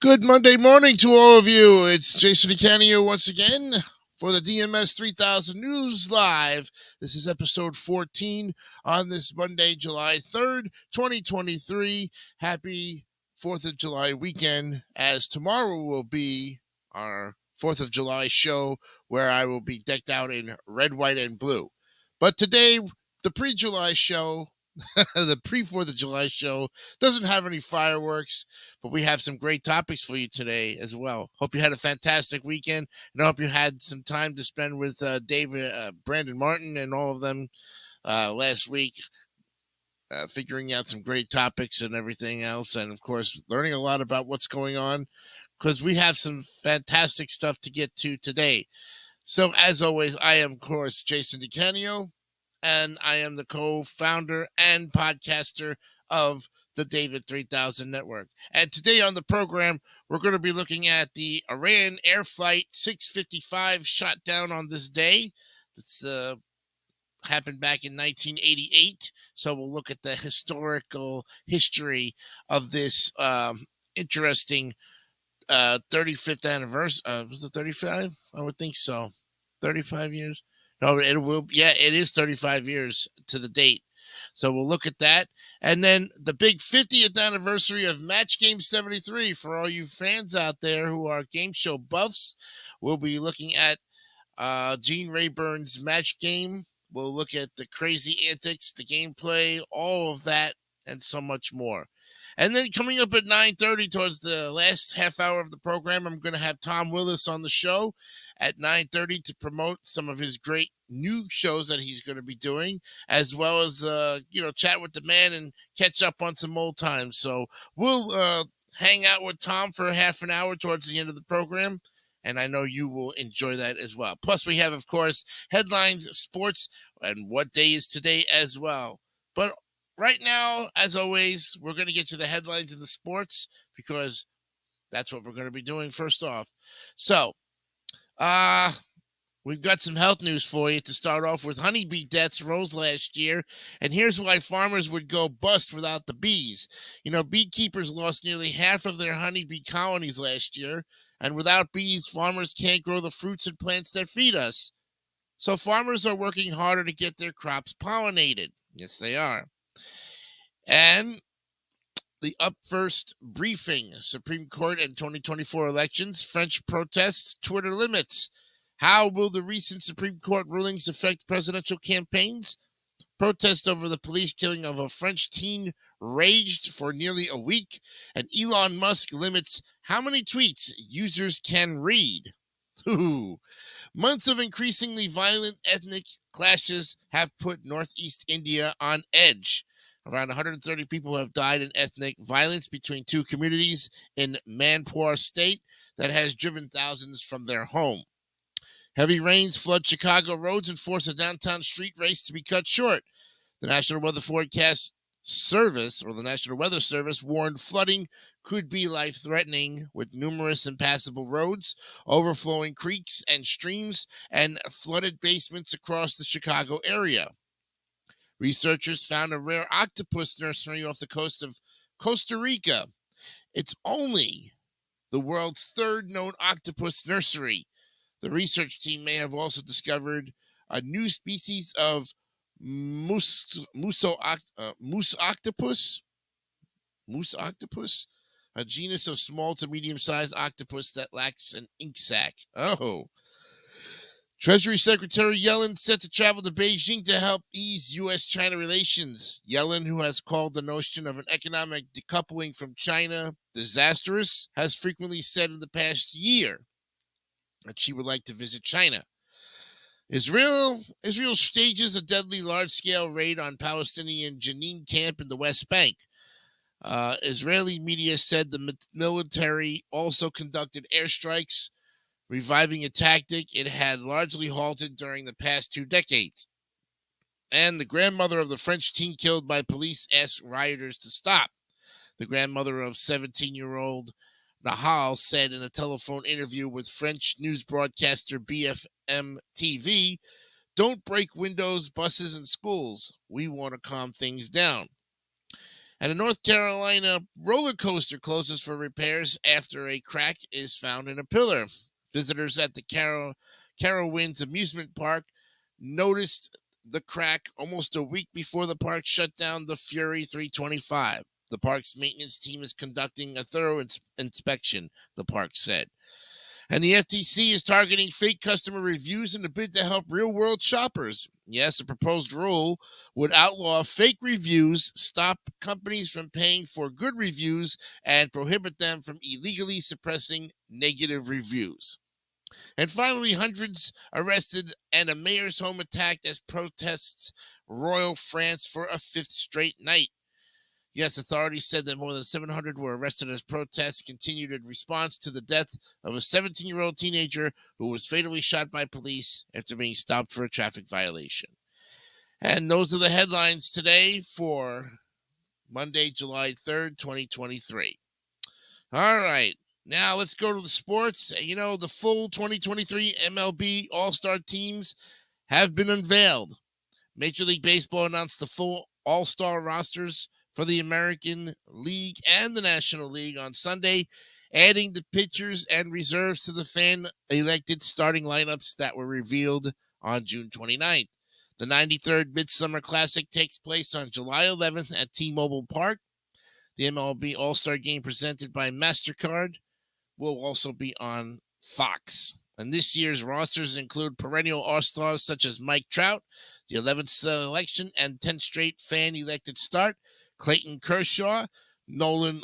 Good Monday morning to all of you. It's Jason DeCanio once again for the DMS 3000 News Live. This is episode 14 on this Monday, July 3rd, 2023. Happy 4th of July weekend, as tomorrow will be our 4th of July show where I will be decked out in red, white, and blue. But today, the pre-July show, the pre-4th of July show, doesn't have any fireworks, but we have some great topics for you today as well. Hope you had a fantastic weekend, and I hope you had some time to spend with David, Brandon Martin, and all of them last week, figuring out some great topics and everything else, and of course, learning a lot about what's going on, because we have some fantastic stuff to get to today. So, as always, I am, of course, Jason DeCanio, and I am the co-founder and podcaster of the David 3000 Network. And today on the program, we're going to be looking at the Iran Air Flight 655 shot down on this day. It's happened back in 1988. So we'll look at the historical history of this interesting 35th anniversary. Was it 35? I would think so. 35 years. No, it will. Yeah, it is 35 years to the date. So we'll look at that. And then the big 50th anniversary of Match Game 73. For all you fans out there who are game show buffs, we'll be looking at Gene Rayburn's Match Game. We'll look at the crazy antics, the gameplay, all of that, and so much more. And then coming up at 9:30, towards the last half hour of the program, I'm going to have Tom Willis on the show at 9:30 to promote some of his great new shows that he's going to be doing, as well as chat with the man and catch up on some old times. So we'll hang out with Tom for half an hour towards the end of the program, and I know you will enjoy that as well. Plus, we have, of course, headlines, sports, and what day is today as well. But right now, as always, we're going to get to the headlines and the sports, because that's what we're going to be doing first off. So, we've got some health news for you to start off with. Honeybee deaths rose last year, and here's why farmers would go bust without the bees. Beekeepers lost nearly half of their honeybee colonies last year, and without bees, farmers can't grow the fruits and plants that feed us. So farmers are working harder to get their crops pollinated. Yes, they are. And the Up First briefing: Supreme Court and 2024 elections, French protests, Twitter limits. How will the recent Supreme Court rulings affect presidential campaigns? Protest over the police killing of a French teen raged for nearly a week, and Elon Musk limits how many tweets users can read. Ooh. Months of increasingly violent ethnic clashes have put Northeast India on edge. Around 130 people have died in ethnic violence between two communities in Manipur state that has driven thousands from their home. Heavy rains flood Chicago roads and force a downtown street race to be cut short. The National Weather Forecast Service, or the National Weather Service, warned flooding could be life-threatening, with numerous impassable roads, overflowing creeks and streams, and flooded basements across the Chicago area. Researchers found a rare octopus nursery off the coast of Costa Rica. It's only the world's third known octopus nursery. The research team may have also discovered a new species of moose octopus, a genus of small to medium-sized octopus that lacks an ink sac. Oh. Treasury Secretary Yellen set to travel to Beijing to help ease U.S.-China relations. Yellen, who has called the notion of an economic decoupling from China disastrous, has frequently said in the past year that she would like to visit China. Israel stages a deadly large-scale raid on Palestinian Jenin camp in the West Bank. Israeli media said the military also conducted airstrikes, reviving a tactic it had largely halted during the past 2 decades. And the grandmother of the French teen killed by police asked rioters to stop. The grandmother of 17-year-old Nahal said in a telephone interview with French news broadcaster BFM TV, "Don't break windows, buses, and schools. We want to calm things down." And a North Carolina roller coaster closes for repairs after a crack is found in a pillar. Visitors at the Carowinds Amusement Park noticed the crack almost a week before the park shut down the Fury 325. The park's maintenance team is conducting a thorough inspection, the park said. And the FTC is targeting fake customer reviews in a bid to help real-world shoppers. Yes, the proposed rule would outlaw fake reviews, stop companies from paying for good reviews, and prohibit them from illegally suppressing negative reviews. And finally, hundreds arrested and a mayor's home attacked as protests roil France for a fifth straight night. Yes, authorities said that more than 700 were arrested as protests continued in response to the death of a 17-year-old teenager who was fatally shot by police after being stopped for a traffic violation. And those are the headlines today for Monday, July 3rd, 2023. All right, now let's go to the sports. You know, the full 2023 MLB All-Star teams have been unveiled. Major League Baseball announced the full All-Star rosters for the American League and the National League on Sunday, adding the pitchers and reserves to the fan-elected starting lineups that were revealed on June 29th. The 93rd Midsummer Classic takes place on July 11th at T-Mobile Park. The MLB All-Star Game presented by MasterCard will also be on Fox. And this year's rosters include perennial All-Stars such as Mike Trout, the 11th selection and 10th straight fan-elected start, Clayton Kershaw, Nolan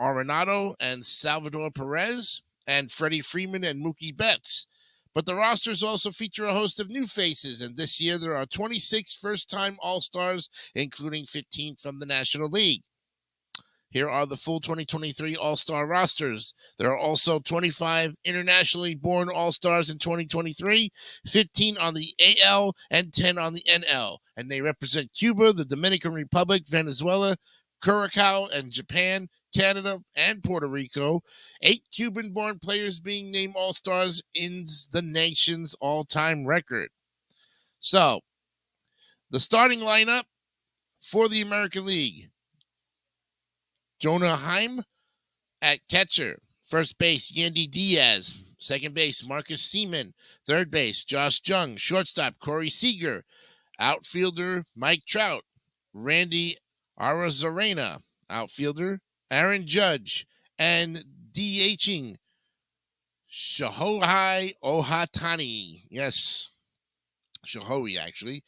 Arenado, and Salvador Perez, and Freddie Freeman and Mookie Betts. But the rosters also feature a host of new faces, and this year there are 26 first-time All-Stars, including 15 from the National League. Here are the full 2023 All-Star rosters. There are also 25 internationally born All-Stars in 2023, 15 on the AL, and 10 on the NL. And they represent Cuba, the Dominican Republic, Venezuela, Curacao, and Japan, Canada, and Puerto Rico. 8 Cuban-born players being named All-Stars ends the nation's all-time record. So, the starting lineup for the American League. Jonah Heim at catcher. First base, Yandy Diaz. Second base, Marcus Seaman. Third base, Josh Jung. Shortstop, Corey Seager. Outfielder, Mike Trout. Randy Arozarena. Outfielder, Aaron Judge. And DHing, Shohei Ohtani. Yes, Shohei, actually.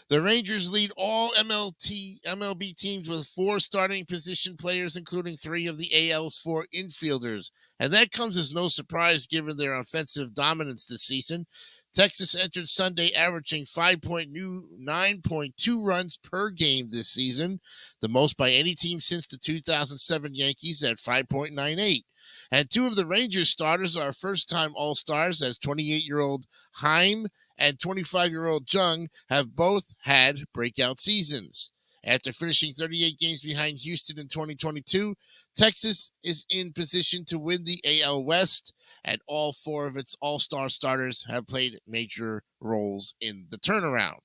The Rangers lead all MLB teams with 4 starting position players, including 3 of the AL's 4 infielders. And that comes as no surprise given their offensive dominance this season. Texas entered Sunday averaging 9.2 runs per game this season, the most by any team since the 2007 Yankees at 5.98. And 2 of the Rangers starters are first-time All-Stars, as 28-year-old Heim and 25-year-old Jung have both had breakout seasons. After finishing 38 games behind Houston in 2022, Texas is in position to win the AL West, and all 4 of its All-Star starters have played major roles in the turnaround.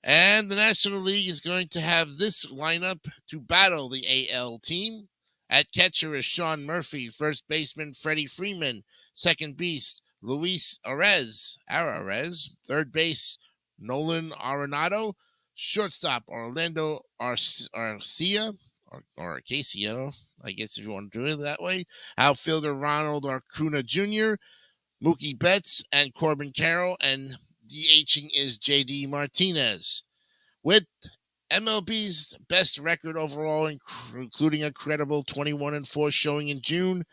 And the National League is going to have this lineup to battle the AL team. At catcher is Sean Murphy, first baseman Freddie Freeman, second base Luis Arraez, third base Nolan Arenado, shortstop Orlando Arcia, or Acacia, I guess if you want to do it that way, outfielder Ronald Acuna Jr., Mookie Betts, and Corbin Carroll, and DHing is JD Martinez. With MLB's best record overall, including a credible 21-4 showing in June,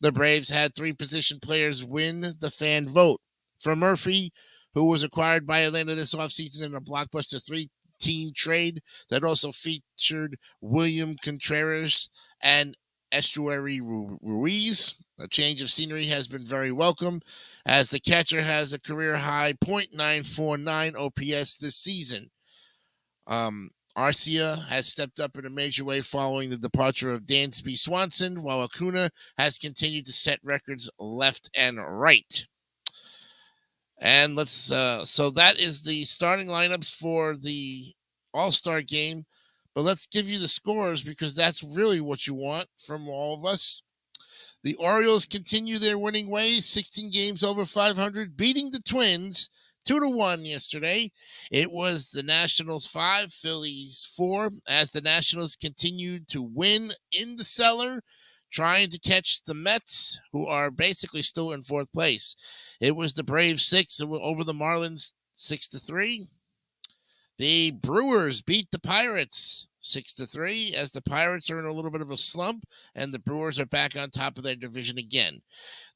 the Braves had 3 position players win the fan vote. For Murphy, who was acquired by Atlanta this offseason in a blockbuster 3-team trade that also featured William Contreras and Estuary Ruiz. A change of scenery has been very welcome, as the catcher has a career-high .949 OPS this season. Arcia has stepped up in a major way following the departure of Dansby Swanson, while Acuna has continued to set records left and right. And so that is the starting lineups for the All-Star game. But let's give you the scores because that's really what you want from all of us. The Orioles continue their winning ways, 16 games over 500, beating the Twins 2-1 yesterday. It was the Nationals 5, Phillies 4, as the Nationals continued to win in the cellar, trying to catch the Mets, who are basically still in fourth place. It was the Braves 6 over the Marlins 6-3. The Brewers beat the Pirates 6-3, as the Pirates are in a little bit of a slump, and the Brewers are back on top of their division again.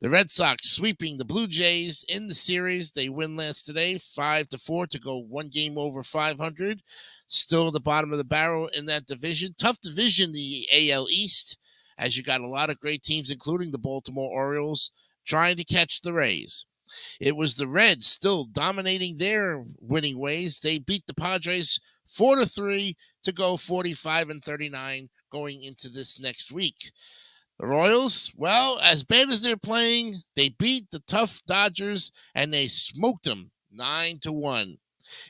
The Red Sox sweeping the Blue Jays in the series. They win last today, 5-4 to go one game over 500. Still at the bottom of the barrel in that division. Tough division, the AL East, as you got a lot of great teams, including the Baltimore Orioles, trying to catch the Rays. It was the Reds still dominating their winning ways. They beat the Padres 4-3 to go 45-39 going into this next week. The Royals, well, as bad as they're playing, they beat the tough Dodgers and they smoked them 9-1.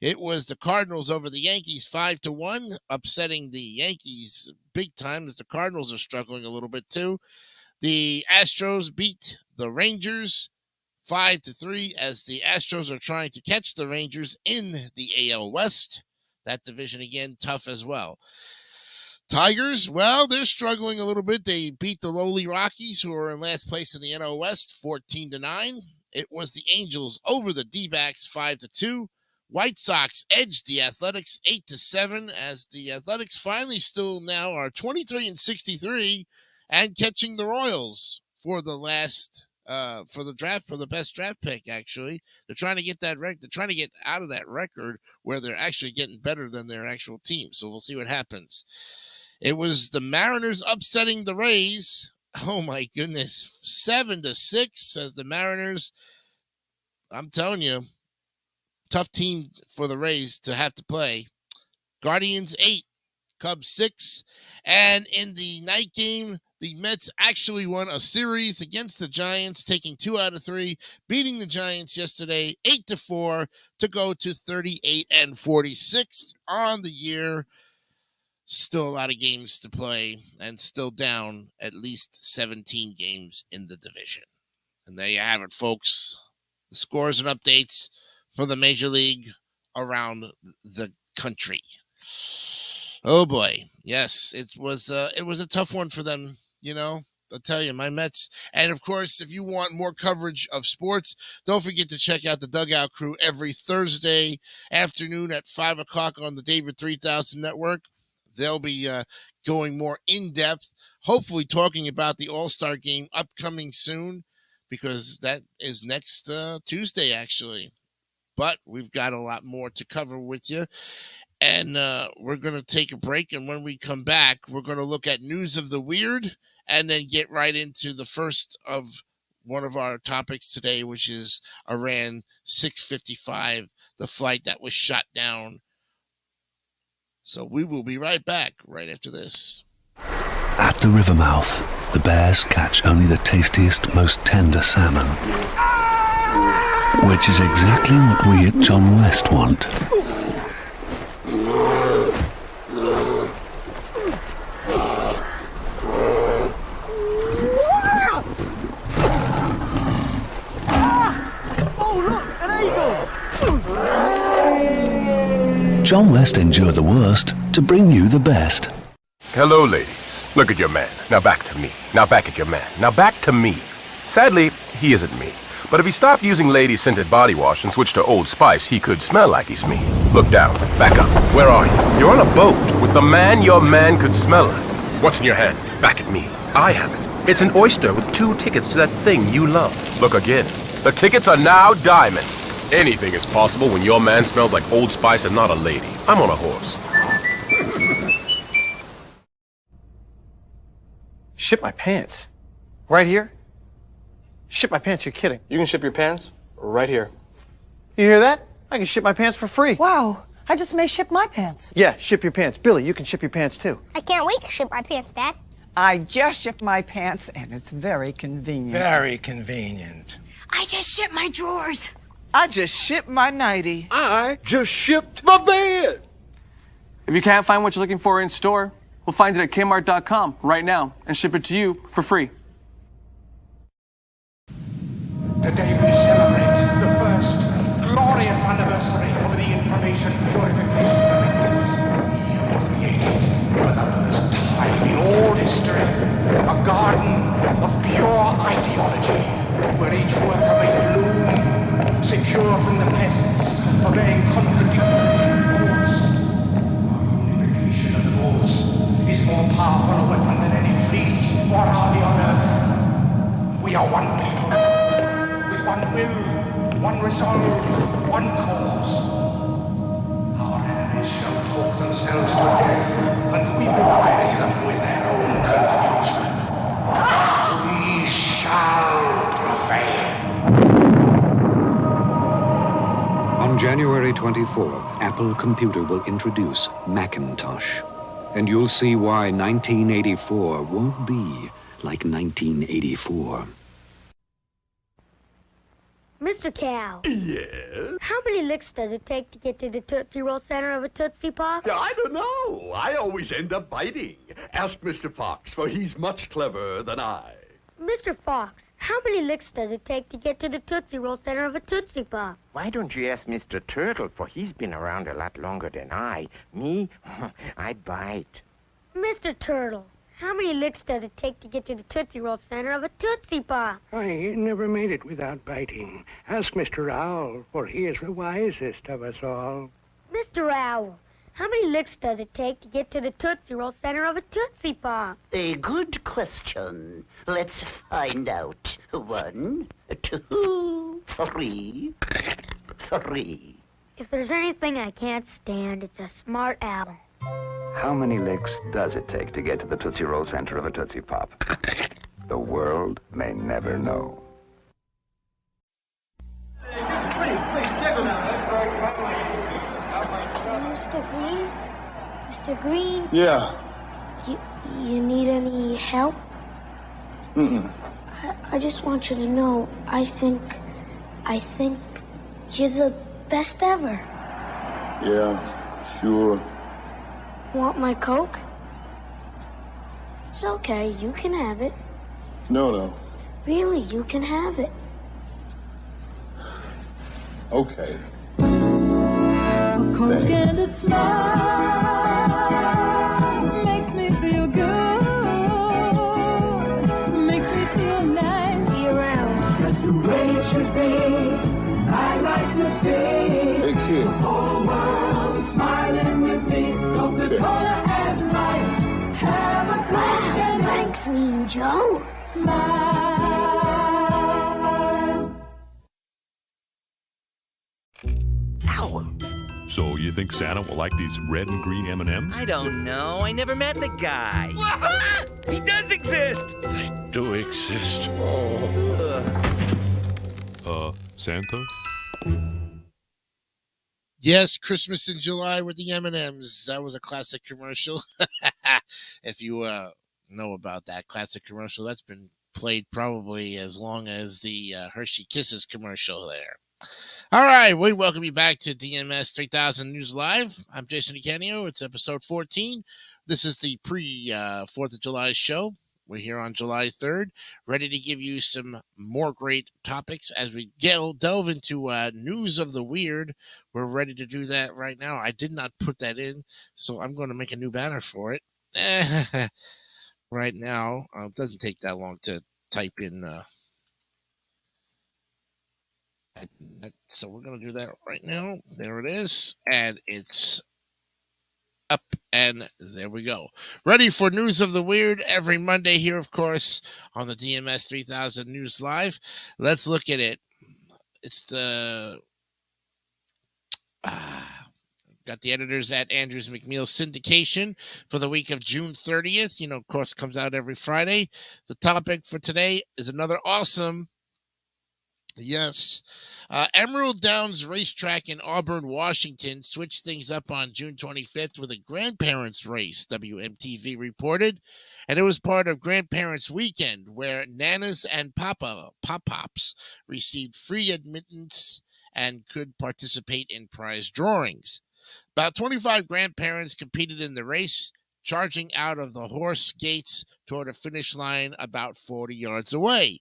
It was the Cardinals over the Yankees 5-1, upsetting the Yankees big time as the Cardinals are struggling a little bit too. The Astros beat the Rangers 5-3 as the Astros are trying to catch the Rangers in the AL West. That division again tough as well. Tigers, well, they're struggling a little bit. They beat the lowly Rockies, who are in last place in the NL West, 14-9. It was the Angels over the D-backs 5-2. White Sox edged the Athletics 8-7 as the Athletics finally still now are 23-63 and catching the Royals for the last for the draft, for the best draft pick. Actually, they're trying to get that they're trying to get out of that record where they're actually getting better than their actual team. So we'll see what happens. It was the Mariners upsetting the Rays. Oh my goodness, 7-6 as the Mariners. I'm telling you, tough team for the Rays to have to play. Guardians 8, Cubs 6, and in the night game, the Mets actually won a series against the Giants, taking 2 out of 3, beating the Giants yesterday 8-4 to go to 38-46 on the year. Still a lot of games to play and still down at least 17 games in the division. And there you have it, folks. The scores and updates for the Major League around the country. Oh boy. Yes, it was a tough one for them. You know, I'll tell you, my Mets. And of course, if you want more coverage of sports, don't forget to check out the Dugout Crew every Thursday afternoon at 5 o'clock on the David 3000 Network. They'll be going more in depth, hopefully talking about the All-Star game upcoming soon, because that is next Tuesday, actually. But we've got a lot more to cover with you. And we're going to take a break. And when we come back, we're going to look at News of the Weird and then get right into the first of one of our topics today, which is Iran 655, the flight that was shot down. So we will be right back right after this. At the river mouth, the bears catch only the tastiest, most tender salmon. Which is exactly what we at John West want. John West endured the worst to bring you the best. Hello, ladies. Look at your man. Now back to me. Now back at your man. Now back to me. Sadly, he isn't me. But if he stopped using lady-scented body wash and switched to Old Spice, he could smell like he's me. Look down. Back up. Where are you? You're on a boat with the man your man could smell like. What's in your hand? Back at me. I have it. It's an oyster with 2 tickets to that thing you love. Look again. The tickets are now diamond. Anything is possible when your man smells like Old Spice and not a lady. I'm on a horse. Ship my pants? Right here? Ship my pants, you're kidding. You can ship your pants right here. You hear that? I can ship my pants for free. Wow, I just may ship my pants. Yeah, ship your pants. Billy, you can ship your pants too. I can't wait to ship my pants, Dad. I just shipped my pants, and it's very convenient. Very convenient. I just shipped my drawers. I just shipped my nightie. I just shipped my bed. If you can't find what you're looking for in store, we'll find it at Kmart.com right now and ship it to you for free. Today we celebrate the first glorious anniversary of the Information Purification Directives. We have created, for the first time in all history, a garden of pure ideology, where each worker may bloom, secure from the pests, obeying contradictory thoughts. Our unification of thoughts is more powerful a weapon than any fleet or army on earth. We are one people, with one will, one resolve, one cause. Our enemies shall talk themselves to death, and we will bury them with their own confusion. We shall prevail. On January 24th, Apple Computer will introduce Macintosh. And you'll see why 1984 won't be like 1984. Mr. Cow. Yes? How many licks does it take to get to the Tootsie Roll center of a Tootsie Pop? I don't know. I always end up biting. Ask Mr. Fox, for he's much cleverer than I. Mr. Fox, how many licks does it take to get to the Tootsie Roll center of a Tootsie Pop? Why don't you ask Mr. Turtle, for he's been around a lot longer than I. Me, I bite. Mr. Turtle, how many licks does it take to get to the Tootsie Roll center of a Tootsie Pop? I never made it without biting. Ask Mr. Owl, for he is the wisest of us all. Mr. Owl, how many licks does it take to get to the Tootsie Roll center of a Tootsie Pop? A good question. Let's find out. 1, 2, 3. If there's anything I can't stand, it's a smart owl. How many licks does it take to get to the Tootsie Roll center of a Tootsie Pop? The world may never know. Please, take them out. Mr. Green? Mr. Green? Yeah. You need any help? Mm-mm. I just want you to know, I think you're the best ever. Yeah, sure. Want my Coke? It's okay, you can have it. No. Really, you can have it. Okay. A Coke and a smile makes me feel good. Makes me feel nice. See you around. That's the way it should be. I like to see Hey, kid. the whole world is smiling with me. Coca-Cola as life. Have a Coke and Thanks, Mean Joe. smile. Ow! So you think Santa will like these red and green M&Ms? I don't know. I never met the guy. He does exist! They do exist. Santa? Yes, Christmas in July with the M&Ms. That was a classic commercial. If you know about that classic commercial, that's been played probably as long as the Hershey Kisses commercial there. All right, we welcome you back to DMS 3000 News Live. I'm Jason DeCanio. It's episode 14. This is the pre-4th of July show. We're here on July 3rd, ready to give you some more great topics as we delve into news of the weird. We're ready to do that right now. I did not put that in, so I'm going to make a new banner for it right now. It doesn't take that long to type in. So we're going to do that right now. There it is, and it's up, and there we go. Ready for News of the Weird every Monday here, of course, on the DMS 3000 News Live. Let's look at it. It's the got the editors at Andrews McMeel Syndication for the week of June 30th. You know, of course, comes out every Friday. The topic for today is another awesome. Yes. Emerald Downs Racetrack in Auburn, Washington switched things up on June 25th with a grandparents race, WMTV reported. And it was part of Grandparents Weekend, where Nanas and Pop-Pops received free admittance and could participate in prize drawings. About 25 grandparents competed in the race, charging out of the horse gates toward a finish line about 40 yards away.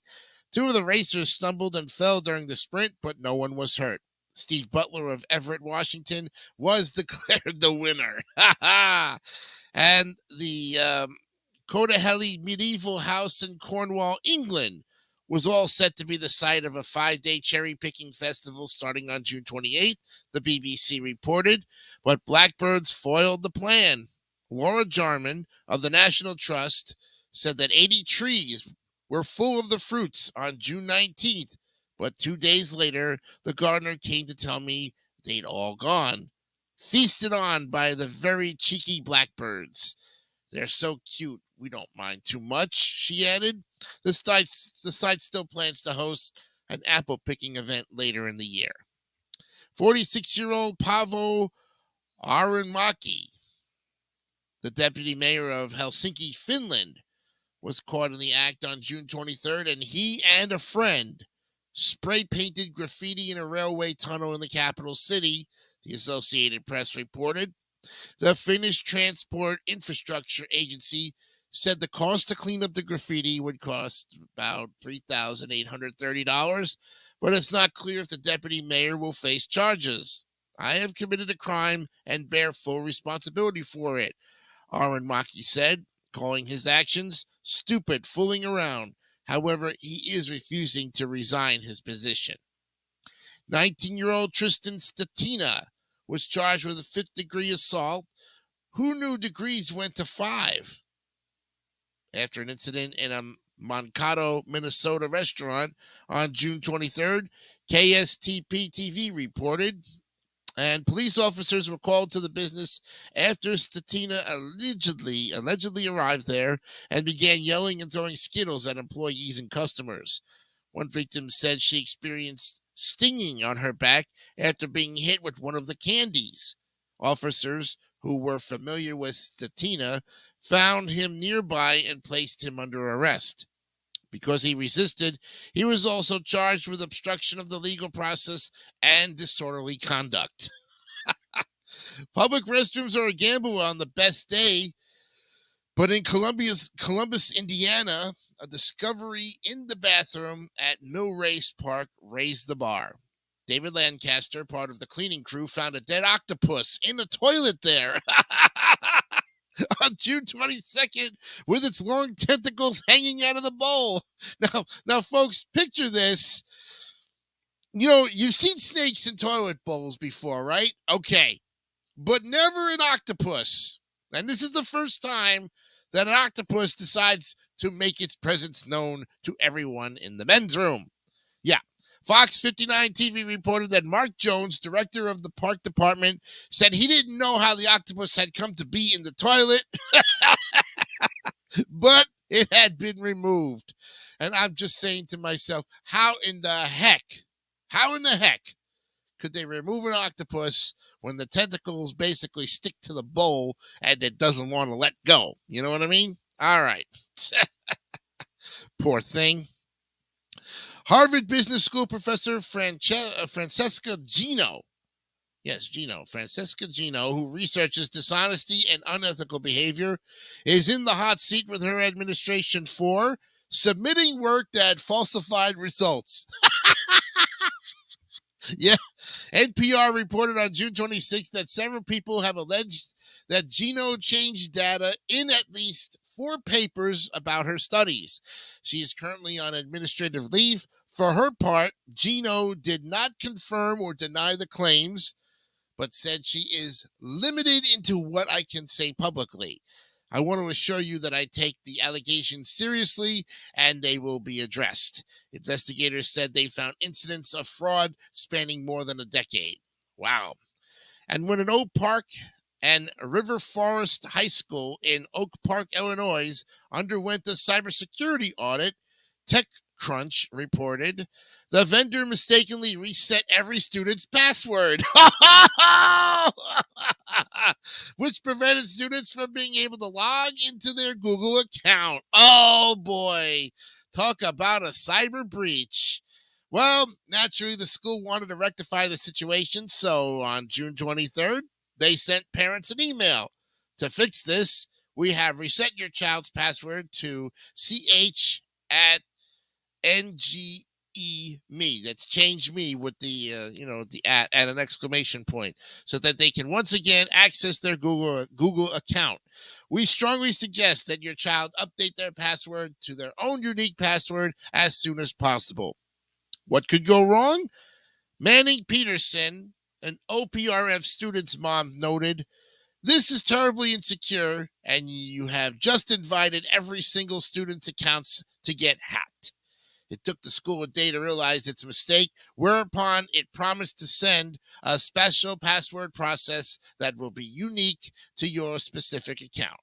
Two of the racers stumbled and fell during the sprint, but no one was hurt. Steve Butler of Everett, Washington, was declared the winner. And the Codahelly medieval house in Cornwall, England, was all set to be the site of a 5-day cherry-picking festival starting on June 28th, the BBC reported, but blackbirds foiled the plan. Laura Jarman of the National Trust said that 80 trees were full of the fruits on June 19th, but 2 days later, the gardener came to tell me they'd all gone, feasted on by the very cheeky blackbirds. They're so cute, we don't mind too much, she added. The site still plans to host an apple-picking event later in the year. 46-year-old Paavo Arunmäki, the deputy mayor of Helsinki, Finland, was caught in the act on June 23rd, and he and a friend spray-painted graffiti in a railway tunnel in the capital city, the Associated Press reported. The Finnish Transport Infrastructure Agency said the cost to clean up the graffiti would cost about $3,830, but it's not clear if the deputy mayor will face charges. I have committed a crime and bear full responsibility for it, Arunmäki said, calling his actions stupid fooling around. However, he is refusing to resign his position. 19-year-old Tristan Stetina was charged with a 5th-degree assault. Who knew degrees went to 5? After an incident in a Mankato, Minnesota restaurant on June 23rd, KSTP-TV reported, and police officers were called to the business after Stetina allegedly arrived there and began yelling and throwing Skittles at employees and customers. One victim said she experienced stinging on her back after being hit with one of the candies. Officers who were familiar with Stetina found him nearby and placed him under arrest. Because he resisted, he was also charged with obstruction of the legal process and disorderly conduct. Public restrooms are a gamble on the best day, but in Columbus, Indiana, a discovery in the bathroom at Mill Race Park raised the bar. David Lancaster, part of the cleaning crew, found a dead octopus in the toilet there. On June 22nd, with its long tentacles hanging out of the bowl. Now, folks, picture this. You know, you've seen snakes in toilet bowls before, right? Okay. But never an octopus. And this is the first time that an octopus decides to make its presence known to everyone in the men's room. Yeah. Fox 59 TV reported that Mark Jones, director of the park department, said he didn't know how the octopus had come to be in the toilet, but it had been removed. And I'm just saying to myself, how in the heck could they remove an octopus when the tentacles basically stick to the bowl and it doesn't want to let go? You know what I mean? All right. Poor thing. Harvard Business School professor Francesca Gino, Francesca Gino, who researches dishonesty and unethical behavior, is in the hot seat with her administration for submitting work that falsified results. Yeah, NPR reported on June 26th that several people have alleged that Gino changed data in at least 4 papers about her studies. She is currently on administrative leave. For her part, Gino did not confirm or deny the claims, but said she is limited into what I can say publicly. I want to assure you that I take the allegations seriously and they will be addressed. Investigators said they found incidents of fraud spanning more than a decade. Wow. And when an Oak Park and River Forest High School in Oak Park, Illinois, underwent a cybersecurity audit, TechCrunch reported the vendor mistakenly reset every student's password, which prevented students from being able to log into their Google account. Oh, boy. Talk about a cyber breach. Well, naturally, the school wanted to rectify the situation, so on June 23rd, they sent parents an email. To fix this, we have reset your child's password to CH at NGE me. That's change me with the the at an exclamation point, so that they can once again access their Google account. We strongly suggest that your child update their password to their own unique password as soon as possible. What could go wrong? Manning Peterson, an OPRF student's mom, noted, "This is terribly insecure, and you have just invited every single student's accounts to get hacked." It took the school a day to realize its mistake, whereupon it promised to send a special password process that will be unique to your specific account.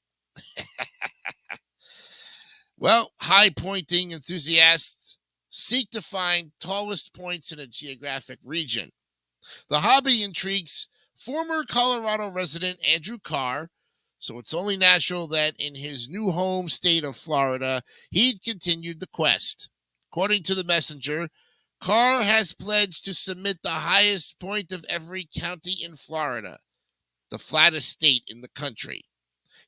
Well, high-pointing enthusiasts seek to find tallest points in a geographic region. The hobby intrigues former Colorado resident Andrew Carr, so it's only natural that in his new home state of Florida, he'd continued the quest. According to the Messenger, Carr has pledged to submit the highest point of every county in Florida, the flattest state in the country.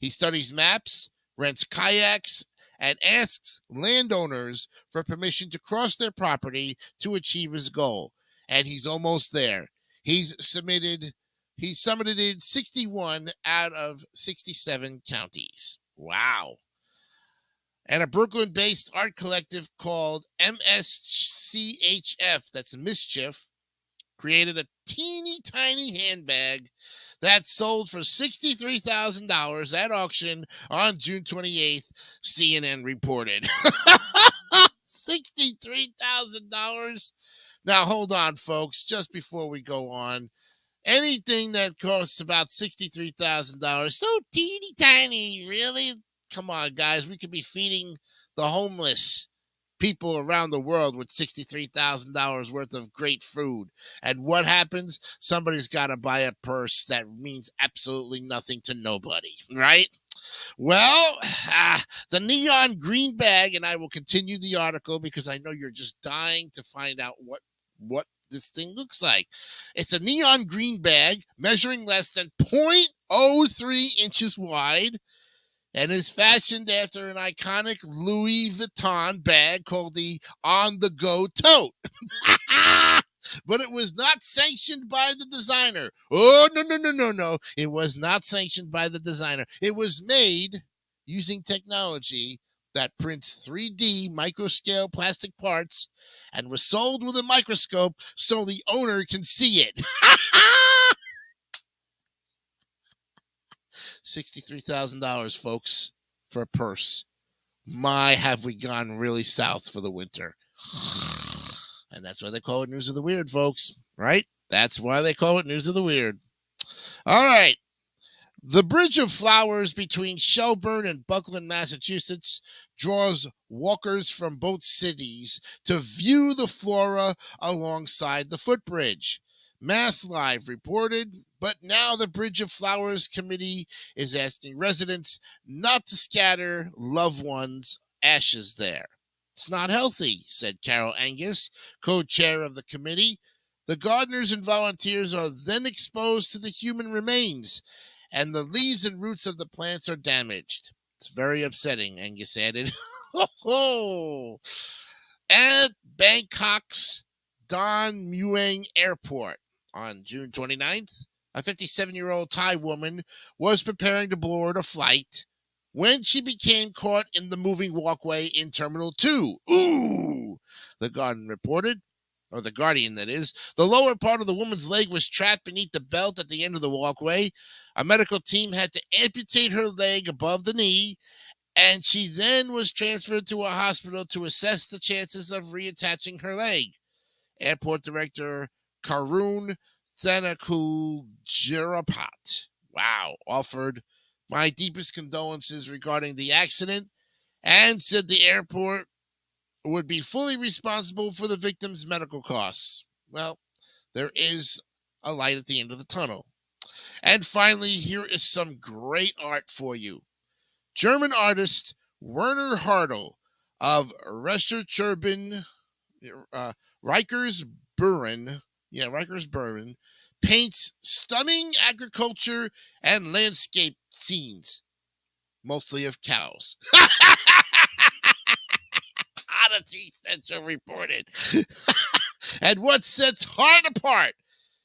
He studies maps, rents kayaks, and asks landowners for permission to cross their property to achieve his goal. And he's almost there. He's summited in 61 out of 67 counties. Wow. And a Brooklyn-based art collective called MSCHF, that's Mischief, created a teeny tiny handbag that sold for $63,000 at auction on June 28th, CNN reported. $63,000. Now, hold on, folks, just before we go on. Anything that costs about $63,000, so teeny tiny, really? Come on, guys. We could be feeding the homeless people around the world with $63,000 worth of great food. And what happens? Somebody's got to buy a purse that means absolutely nothing to nobody, right? Well, the neon green bag, and I will continue the article because I know you're just dying to find out what this thing looks like. It's a neon green bag measuring less than 0.03 inches wide, and is fashioned after an iconic Louis Vuitton bag called the On The Go Tote. But it was not sanctioned by the designer. Oh, no. It was not sanctioned by the designer. It was made using technology that prints 3D microscale plastic parts and was sold with a microscope so the owner can see it. $63,000, folks, for a purse. My, have we gone really south for the winter. And that's why they call it News of the Weird, folks, right? That's why they call it News of the Weird. All right. The Bridge of Flowers between Shelburne and Buckland, Massachusetts, draws walkers from both cities to view the flora alongside the footbridge. Mass Live reported, but now the Bridge of Flowers Committee is asking residents not to scatter loved ones' ashes there. It's not healthy, said Carol Angus, co-chair of the committee. The gardeners and volunteers are then exposed to the human remains, and the leaves and roots of the plants are damaged. It's very upsetting, Angus added. At Bangkok's Don Mueang Airport on June 29th, a 57-year-old Thai woman was preparing to board a flight when she became caught in the moving walkway in Terminal 2. Ooh! The Guardian reported, or the Guardian, that is. The lower part of the woman's leg was trapped beneath the belt at the end of the walkway. A medical team had to amputate her leg above the knee, and she then was transferred to a hospital to assess the chances of reattaching her leg. Airport Director Karun Thanakul-Jirapat, offered my deepest condolences regarding the accident and said the airport would be fully responsible for the victim's medical costs. Well, there is a light at the end of the tunnel. And finally, here is some great art for you. German artist Werner Hartl of Reichersburn, paints stunning agriculture and landscape scenes, mostly of cows. Oddity Central reported. And what sets Hart apart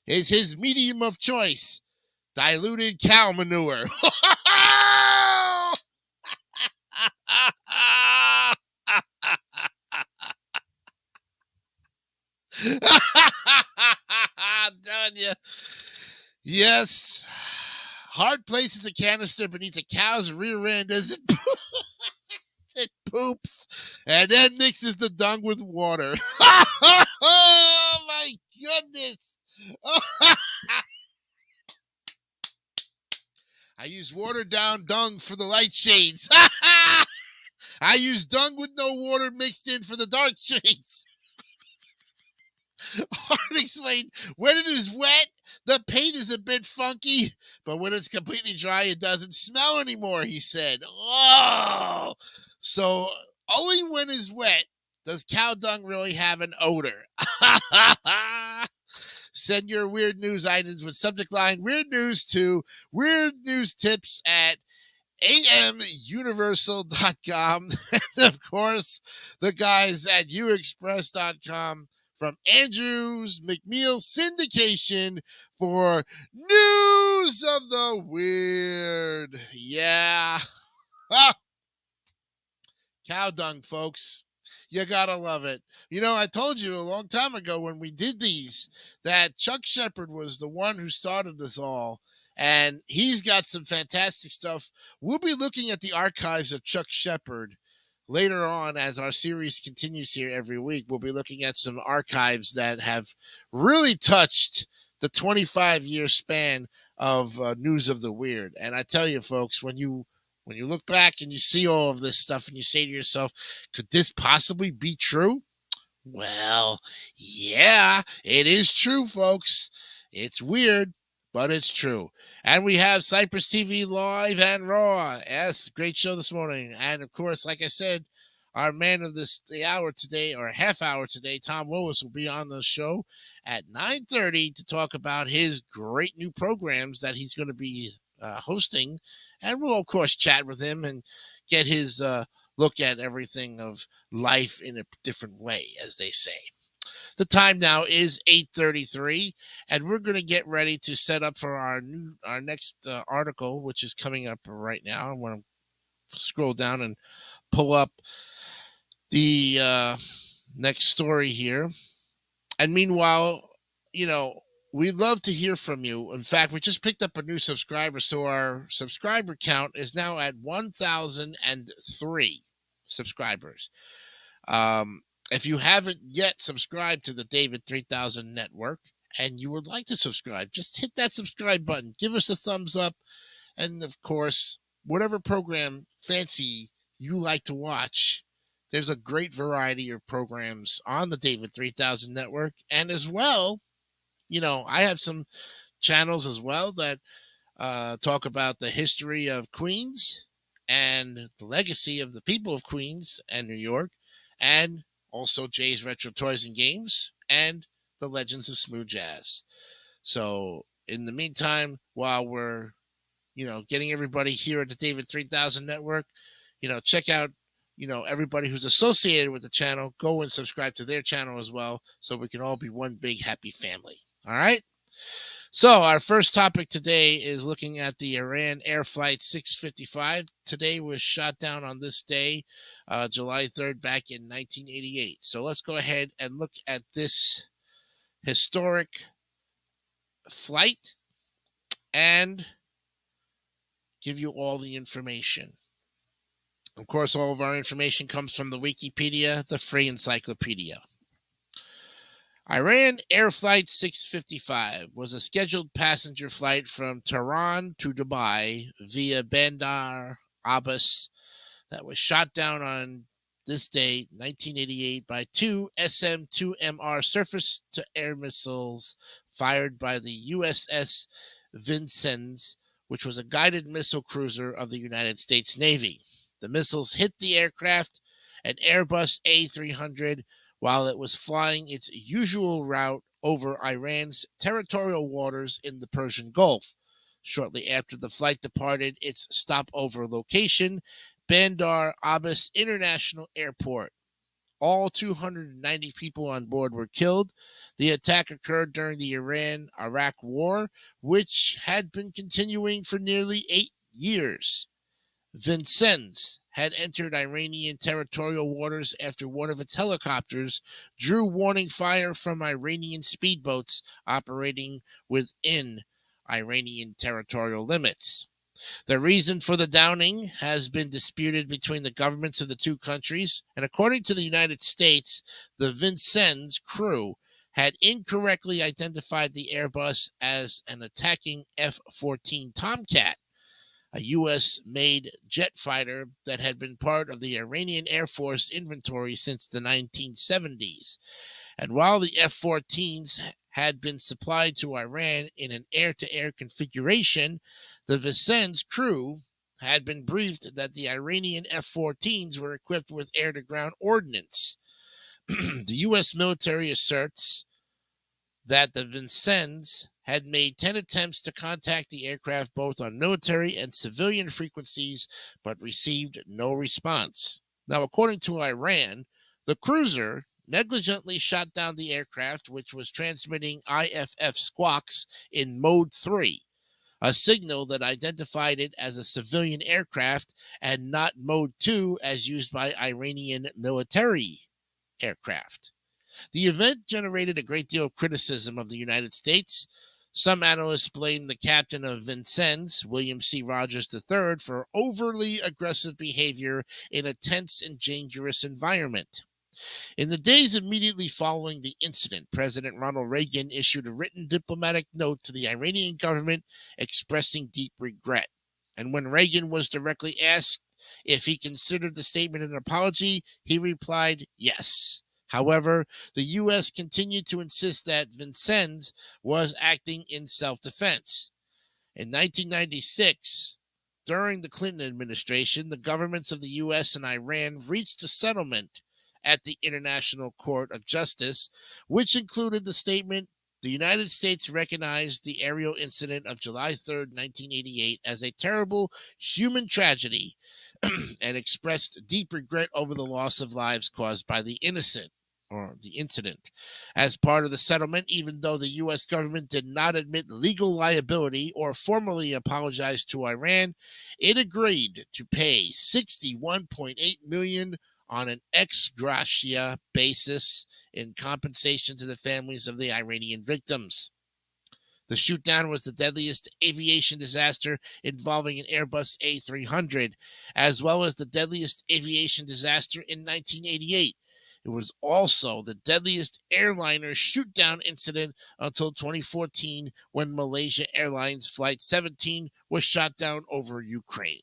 is his medium of choice, diluted cow manure. I'm telling you. Yes. Hart places a canister beneath a cow's rear end as it it poops and then mixes the dung with water. Oh my goodness. I use watered down dung for the light shades. I use dung with no water mixed in for the dark shades. Hart explained, when it is wet, the paint is a bit funky, but when it's completely dry, it doesn't smell anymore, he said. Oh! So only when it's wet does cow dung really have an odor. Send your weird news items with subject line Weird News to Weird News Tips at amuniversal.com. And of course, the guys at uexpress.com from Andrews McNeil Syndication for News of the Weird. Yeah. Cow dung, folks. You gotta love it. You know, I told you a long time ago when we did these that Chuck Shepard was the one who started this all, and he's got some fantastic stuff. We'll be looking at the archives of Chuck Shepard later on as our series continues here every week. We'll be looking at some archives that have really touched the 25-year span of News of the Weird. And I tell you, folks, when you look back and you see all of this stuff and you say to yourself, could this possibly be true? Well, yeah, it is true, folks. It's weird, but it's true. And we have Cypress TV live and raw. Yes, great show this morning. And of course, like I said, our man of the hour today, or half hour today, Tom Willis, will be on the show at 9:30 to talk about his great new programs that he's going to be hosting. And we'll, of course, chat with him and get his look at everything of life in a different way, as they say. The time now is 8:33, and we're going to get ready to set up for our next article, which is coming up right now. I want to scroll down and pull up the next story here. And meanwhile, we'd love to hear from you. In fact, we just picked up a new subscriber, so our subscriber count is now at 1,003 subscribers. If you haven't yet subscribed to the David 3000 Network and you would like to subscribe, just hit that subscribe button. Give us a thumbs up. And, of course, whatever program fancy you like to watch, there's a great variety of programs on the David 3000 Network. And as well, I have some channels as well that talk about the history of Queens and the legacy of the people of Queens and New York, and also Jay's Retro Toys and Games and the Legends of Smooth Jazz. So in the meantime, while we're, getting everybody here at the David 3000 Network, check out, everybody who's associated with the channel, go and subscribe to their channel as well, so we can all be one big happy family. All right. So our first topic today is looking at the Iran Air Flight 655. Today was shot down on this day, July 3rd, back in 1988. So let's go ahead and look at this historic flight and give you all the information. Of course, all of our information comes from the Wikipedia, the free encyclopedia. Iran Air Flight 655 was a scheduled passenger flight from Tehran to Dubai via Bandar Abbas that was shot down on this day, 1988, by two SM-2MR surface-to-air missiles fired by the USS Vincennes, which was a guided missile cruiser of the United States Navy. The missiles hit the aircraft, an Airbus A300, while it was flying its usual route over Iran's territorial waters in the Persian Gulf. Shortly after the flight departed its stopover location, Bandar Abbas International Airport. All 290 people on board were killed. The attack occurred during the Iran-Iraq War, which had been continuing for nearly 8 years. Vincennes had entered Iranian territorial waters after one of its helicopters drew warning fire from Iranian speedboats operating within Iranian territorial limits. The reason for the downing has been disputed between the governments of the two countries, and according to the United States, the Vincennes crew had incorrectly identified the Airbus as an attacking F-14 Tomcat, a U.S.-made jet fighter that had been part of the Iranian Air Force inventory since the 1970s. And while the F-14s had been supplied to Iran in an air-to-air configuration, the Vincennes crew had been briefed that the Iranian F-14s were equipped with air-to-ground ordnance. The U.S. military asserts that the Vincennes had made 10 attempts to contact the aircraft both on military and civilian frequencies, but received no response. Now, according to Iran, the cruiser negligently shot down the aircraft, which was transmitting IFF squawks in Mode 3, a signal that identified it as a civilian aircraft and not Mode 2 as used by Iranian military aircraft. The event generated a great deal of criticism of the United States. Some analysts blamed the captain of Vincennes, William C. Rogers III, for overly aggressive behavior in a tense and dangerous environment. In the days immediately following the incident, President Ronald Reagan issued a written diplomatic note to the Iranian government expressing deep regret. And when Reagan was directly asked if he considered the statement an apology, he replied yes. However, the U.S. continued to insist that Vincennes was acting in self-defense. In 1996, during the Clinton administration, the governments of the U.S. and Iran reached a settlement at the International Court of Justice, which included the statement, "The United States recognized the aerial incident of July 3, 1988 as a terrible human tragedy and expressed deep regret over the loss of lives caused by the incident. As part of the settlement, even though the U.S. government did not admit legal liability or formally apologize to Iran, it agreed to pay $61.8 million on an ex gratia basis in compensation to the families of the Iranian victims. The shootdown was the deadliest aviation disaster involving an Airbus A300, as well as the deadliest aviation disaster in 1988. It was also the deadliest airliner shoot-down incident until 2014, when Malaysia Airlines Flight 17 was shot down over Ukraine.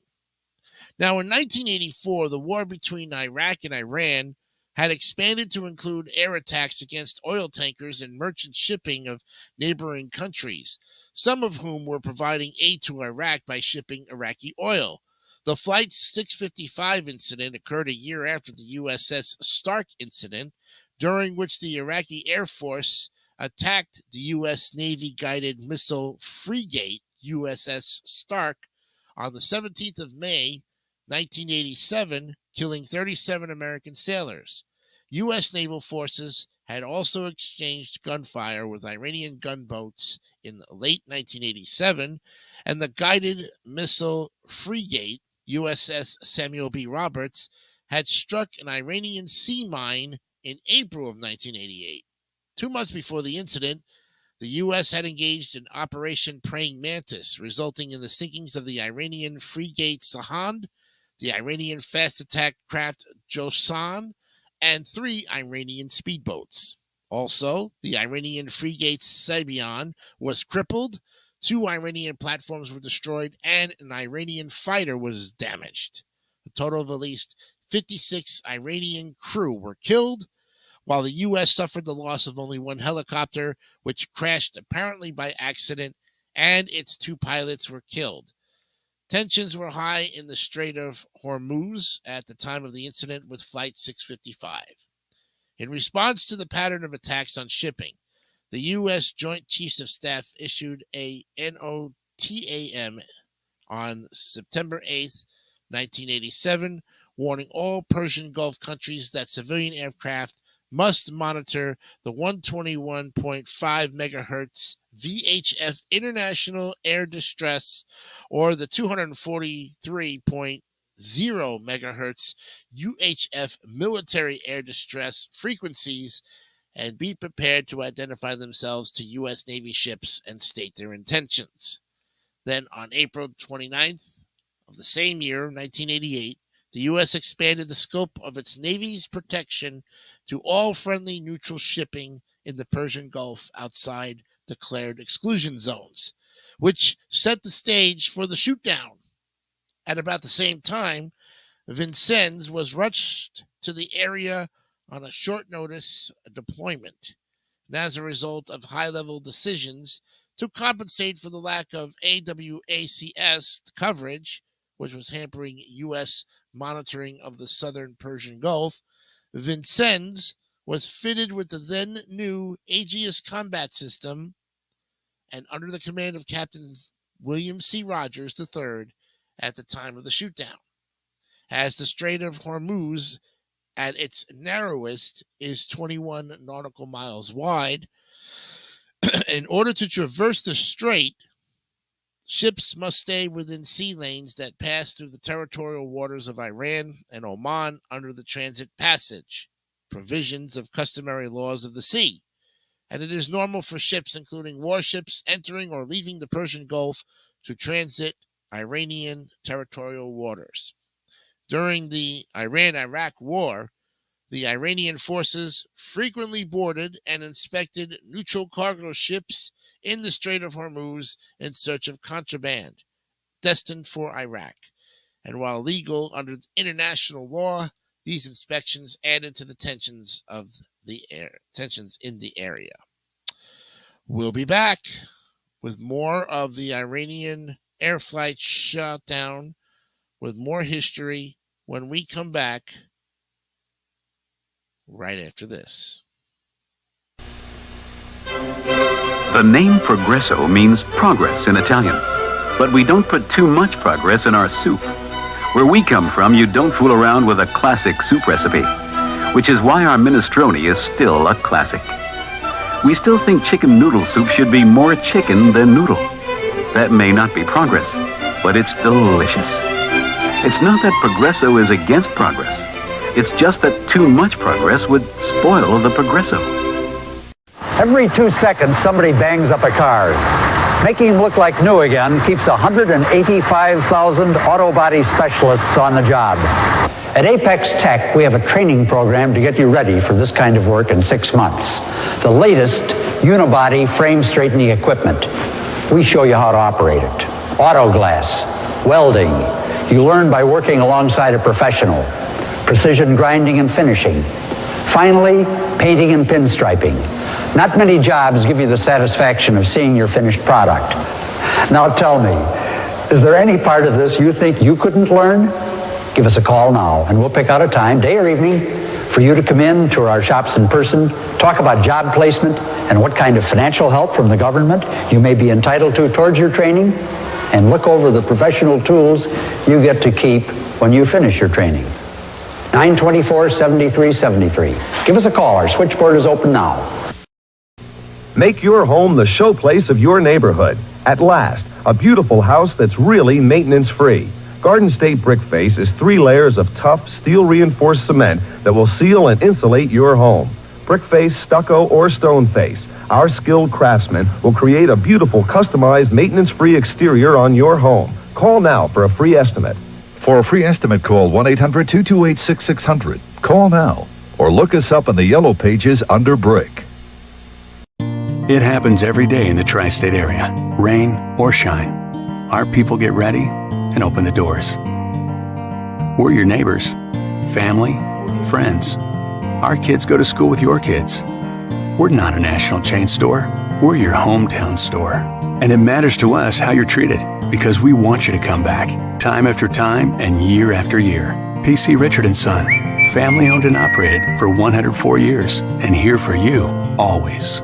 Now, in 1984, the war between Iraq and Iran had expanded to include air attacks against oil tankers and merchant shipping of neighboring countries, some of whom were providing aid to Iraq by shipping Iraqi oil. The Flight 655 incident occurred a year after the USS Stark incident, during which the Iraqi Air Force attacked the U.S. Navy-guided missile frigate USS Stark on the 17th of May, 1987, killing 37 American sailors. U.S. naval forces had also exchanged gunfire with Iranian gunboats in late 1987, and the guided missile frigate USS Samuel B. Roberts had struck an Iranian sea mine in April of 1988. 2 months before the incident, the U.S. had engaged in Operation Praying Mantis, resulting in the sinkings of the Iranian frigate Sahand, the Iranian fast attack craft Josan, and 3 Iranian speedboats. Also, the Iranian frigate Sabian was crippled, 2 Iranian platforms were destroyed, and an Iranian fighter was damaged. A total of at least 56 Iranian crew were killed, while the U.S. suffered the loss of only 1 helicopter, which crashed apparently by accident, and its 2 pilots were killed. Tensions were high in the Strait of Hormuz at the time of the incident with Flight 655. In response to the pattern of attacks on shipping, the U.S. Joint Chiefs of Staff issued a NOTAM on September 8th, 1987, warning all Persian Gulf countries that civilian aircraft must monitor the 121.5 megahertz VHF International Air Distress or the 243.0 megahertz UHF Military Air Distress frequencies and be prepared to identify themselves to U.S. Navy ships and state their intentions. Then on April 29th of the same year, 1988, the U.S. expanded the scope of its Navy's protection to all friendly neutral shipping in the Persian Gulf outside declared exclusion zones, which set the stage for the shootdown. At about the same time, Vincennes was rushed to the area on a short notice deployment, and as a result of high-level decisions to compensate for the lack of AWACS coverage, which was hampering U.S. monitoring of the southern Persian Gulf, Vincennes was fitted with the then-new Aegis combat system and under the command of Captain William C. Rogers III at the time of the shootdown. As the Strait of Hormuz at its narrowest is 21 nautical miles wide, in order to traverse the strait, ships must stay within sea lanes that pass through the territorial waters of Iran and Oman under the transit passage provisions of customary laws of the sea, and it is normal for ships, including warships, entering or leaving the Persian Gulf to transit Iranian territorial waters. During the Iran-Iraq War, the Iranian forces frequently boarded and inspected neutral cargo ships in the Strait of Hormuz in search of contraband destined for Iraq. And while legal under international law, these inspections added to the tensions in the area. We'll be back with more of the Iranian air flight shutdown, with more history when we come back right after this. The name Progresso means progress in Italian, but we don't put too much progress in our soup. Where we come from, you don't fool around with a classic soup recipe, which is why our minestrone is still a classic. We still think chicken noodle soup should be more chicken than noodle. That may not be progress, but it's delicious. It's not that Progresso is against progress. It's just that too much progress would spoil the Progresso. Every 2 seconds, somebody bangs up a car. Making him look like new again keeps 185,000 auto body specialists on the job. At Apex Tech, we have a training program to get you ready for this kind of work in 6 months. The latest unibody frame straightening equipment. We show you how to operate it. Auto glass, welding. You learn by working alongside a professional. Precision grinding and finishing. Finally, painting and pinstriping. Not many jobs give you the satisfaction of seeing your finished product. Now tell me, is there any part of this you think you couldn't learn? Give us a call now, and we'll pick out a time, day or evening, for you to come in to our shops in person, talk about job placement and what kind of financial help from the government you may be entitled to towards your training, and look over the professional tools you get to keep when you finish your training. 924-7373. Give us a call. Our switchboard is open now. Make your home the showplace of your neighborhood. At last, a beautiful house that's really maintenance-free. Garden State Brick Face is 3 layers of tough, steel-reinforced cement that will seal and insulate your home. Brick face, stucco, or stone face, our skilled craftsmen will create a beautiful, customized, maintenance-free exterior on your home. Call now for a free estimate. For a free estimate, call 1-800-228-6600. Call now, or look us up in the yellow pages under Brick. It happens every day in the tri-state area, rain or shine. Our people get ready and open the doors. We're your neighbors, family, friends. Our kids go to school with your kids. We're not a national chain store. We're your hometown store. And it matters to us how you're treated, because we want you to come back time after time and year after year. PC Richard & Son, family owned and operated for 104 years, and here for you always.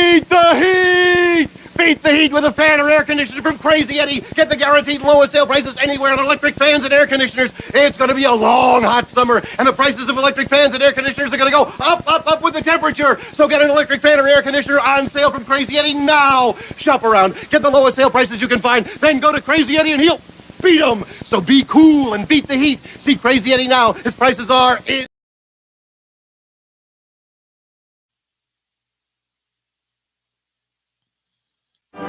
Beat the heat! Beat the heat with a fan or air conditioner from Crazy Eddie. Get the guaranteed lowest sale prices anywhere on electric fans and air conditioners. It's going to be a long, hot summer, and the prices of electric fans and air conditioners are going to go up, up, up with the temperature. So get an electric fan or air conditioner on sale from Crazy Eddie now. Shop around, get the lowest sale prices you can find, then go to Crazy Eddie and he'll beat them. So be cool and beat the heat. See Crazy Eddie now. His prices are in.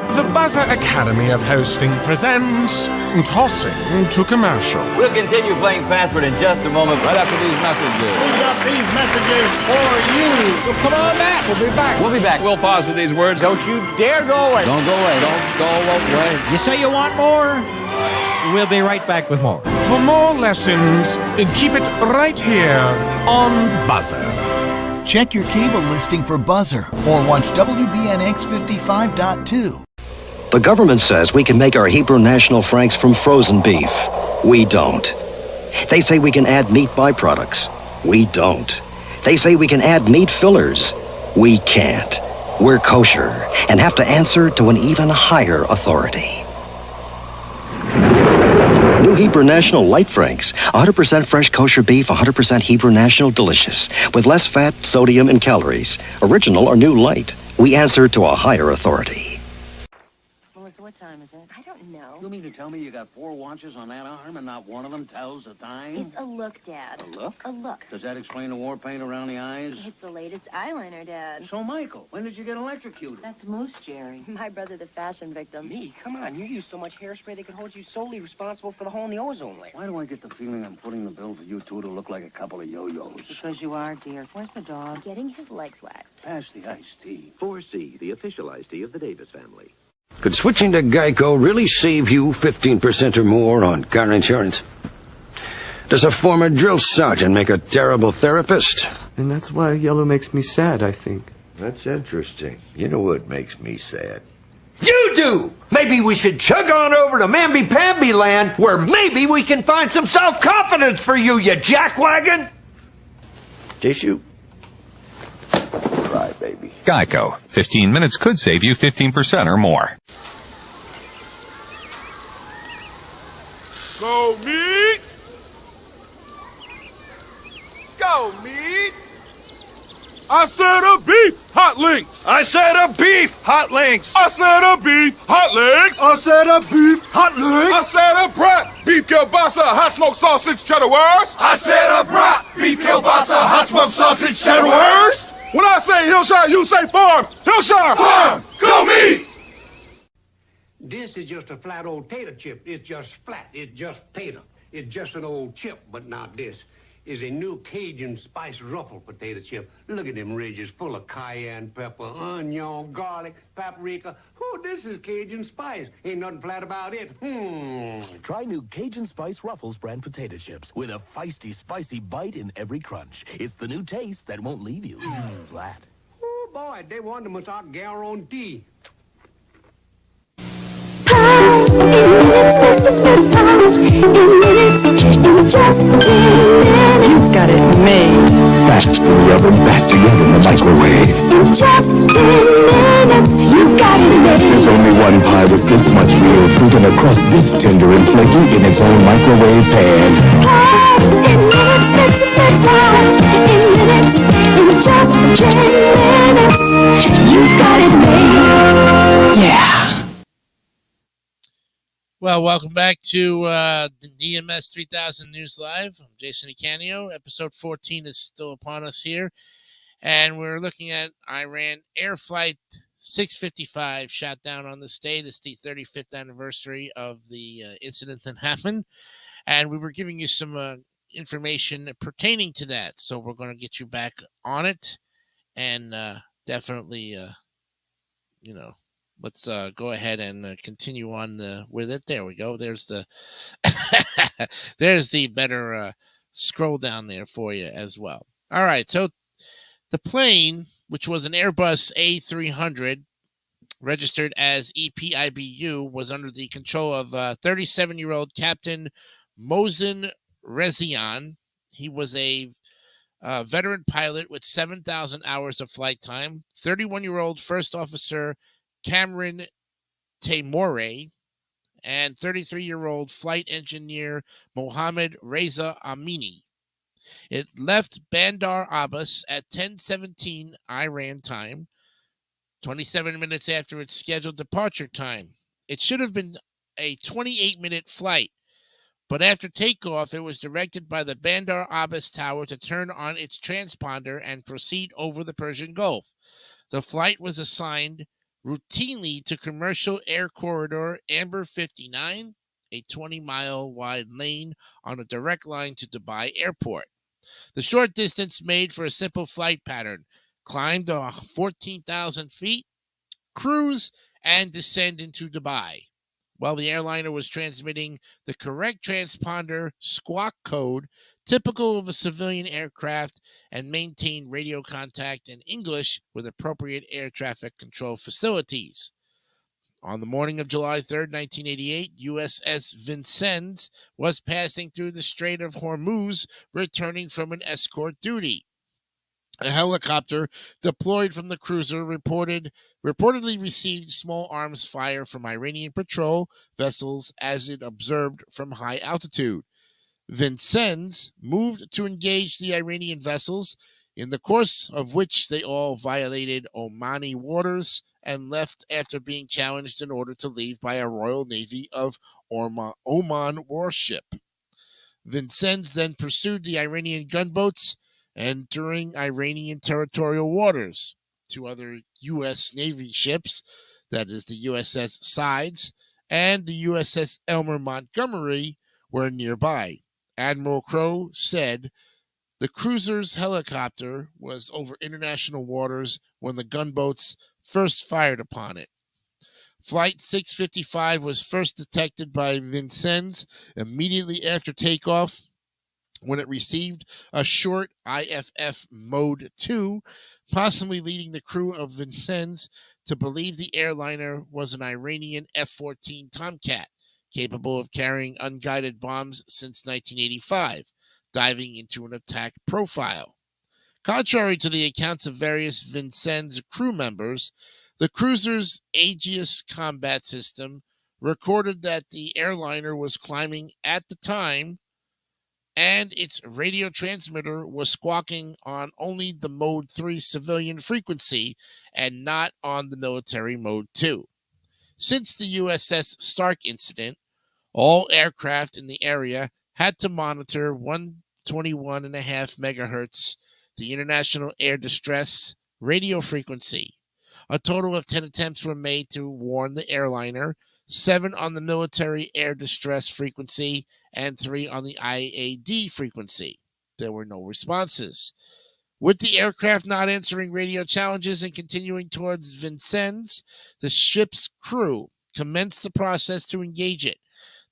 The Buzzer Academy of Hosting presents Tossing to Commercial. We'll continue playing fast, but in just a moment, right after these messages. We've got these messages for you. So come on back. We'll be back. We'll be back. We'll pause with these words. Don't you dare go away. Don't go away. Don't go away. You say you want more? We'll be right back with more. For more lessons, keep it right here on Buzzer. Check your cable listing for Buzzer or watch WBNX 55.2. The government says we can make our Hebrew National Franks from frozen beef. We don't. They say we can add meat byproducts. We don't. They say we can add meat fillers. We can't. We're kosher and have to answer to an even higher authority. New Hebrew National Light Franks. 100% fresh kosher beef, 100% Hebrew National delicious. With less fat, sodium, and calories. Original or new light. We answer to a higher authority. What time is it? I don't know. You mean to tell me you got 4 watches on that arm and not one of them tells the time? It's a look, Dad. A look? A look. Does that explain the war paint around the eyes? It's the latest eyeliner, Dad. So, Michael, when did you get electrocuted? That's Moose, Jerry. My brother, the fashion victim. Me? Come on, you use so much hairspray they can hold you solely responsible for the hole in the ozone layer. Why do I get the feeling I'm putting the bill for you two to look like a couple of yo-yos? Because you are, dear. Where's the dog? Getting his legs waxed. Pass the iced tea. 4C, the official iced tea of the Davis family. Could switching to Geico really save you 15% or more on car insurance? Does a former drill sergeant make a terrible therapist? And that's why yellow makes me sad, I think. That's interesting. You know what makes me sad? You do! Maybe we should chug on over to Mamby-Pamby land, where maybe we can find some self-confidence for you, you jackwagon! Tissue? Right, baby. Geico. 15 minutes could save you 15% or more. Go meat! Go meat! I said a beef hot links! I said a beef hot links! I said a beef hot links! I said a beef hot links! I said a brat beef kielbasa hot smoked sausage cheddar wurst! I said a brat beef kielbasa hot smoked sausage cheddar wurst! When I say Hillshire, you say farm! Hillshire! Farm! Go meat! This is just a flat old tater chip. It's just flat. It's just tater. It's just an old chip. But now this is a new Cajun spice ruffle potato chip. Look at them ridges full of cayenne pepper, onion, garlic, paprika. Oh, this is Cajun spice. Ain't nothing flat about it. Try new Cajun Spice Ruffles brand potato chips with a feisty, spicy bite in every crunch. It's the new taste that won't leave you flat. Oh, boy, they want them without guarantee. You've got it made. Fast in the oven, faster yet in the microwave. In just 10 minutes, you've got it made. There's only one pie with this much real fruit and a crust this tender and flaky in its own microwave pan. Pie in minutes, pie in minutes. In just 10 minutes, you've got it made. Yeah. Well, welcome back to the DMS 3000 News Live. I'm Jason Icanio. Episode 14 is still upon us here. And we're looking at Iran Air Flight 655 shot down on this date. It's the 35th anniversary of the incident that happened. And we were giving you some information pertaining to that. So we're going to get you back on it. And definitely, let's go ahead and continue on with it. There we go. There's the there's the better scroll down there for you as well. All right. So the plane, which was an Airbus A300, registered as EPIBU, was under the control of 37-year-old Captain Mohsen Rezian. He was a a veteran pilot with 7,000 hours of flight time, 31-year-old First Officer Cameron Taimore, and 33-year-old flight engineer Mohammed Reza Amini. It left Bandar Abbas at 10:17 Iran time, 27 minutes after its scheduled departure time. It should have been a 28-minute flight, but after takeoff, it was directed by the Bandar Abbas Tower to turn on its transponder and proceed over the Persian Gulf. The flight was assigned routinely to Commercial Air Corridor Amber 59, a 20-mile wide lane on a direct line to Dubai Airport. The short distance made for a simple flight pattern: climb to 14,000 feet, cruise, and descend into Dubai. While the airliner was transmitting the correct transponder squawk code, typical of a civilian aircraft, and maintained radio contact in English with appropriate air traffic control facilities. On the morning of July 3, 1988, USS Vincennes was passing through the Strait of Hormuz, returning from an escort duty. A helicopter deployed from the cruiser reportedly received small arms fire from Iranian patrol vessels as it observed from high altitude. Vincennes moved to engage the Iranian vessels, in the course of which they all violated Omani waters and left after being challenged in order to leave by a Royal Navy of Oman warship. Vincennes then pursued the Iranian gunboats, entering Iranian territorial waters. Two other U.S. Navy ships, that is the USS Sides and the USS Elmer Montgomery, were nearby. Admiral Crowe said the cruiser's helicopter was over international waters when the gunboats first fired upon it. Flight 655 was first detected by Vincennes immediately after takeoff, when it received a short IFF Mode 2, possibly leading the crew of Vincennes to believe the airliner was an Iranian F-14 Tomcat, capable of carrying unguided bombs since 1985, diving into an attack profile. Contrary to the accounts of various Vincennes crew members, the cruiser's Aegis combat system recorded that the airliner was climbing at the time, and its radio transmitter was squawking on only the Mode 3 civilian frequency and not on the military Mode 2. Since the USS Stark incident, all aircraft in the area had to monitor 121.5 megahertz, the International Air Distress radio frequency. A total of 10 attempts were made to warn the airliner, 7 on the military air distress frequency, and 3 on the IAD frequency. There were no responses. With the aircraft not answering radio challenges and continuing towards Vincennes, the ship's crew commenced the process to engage it.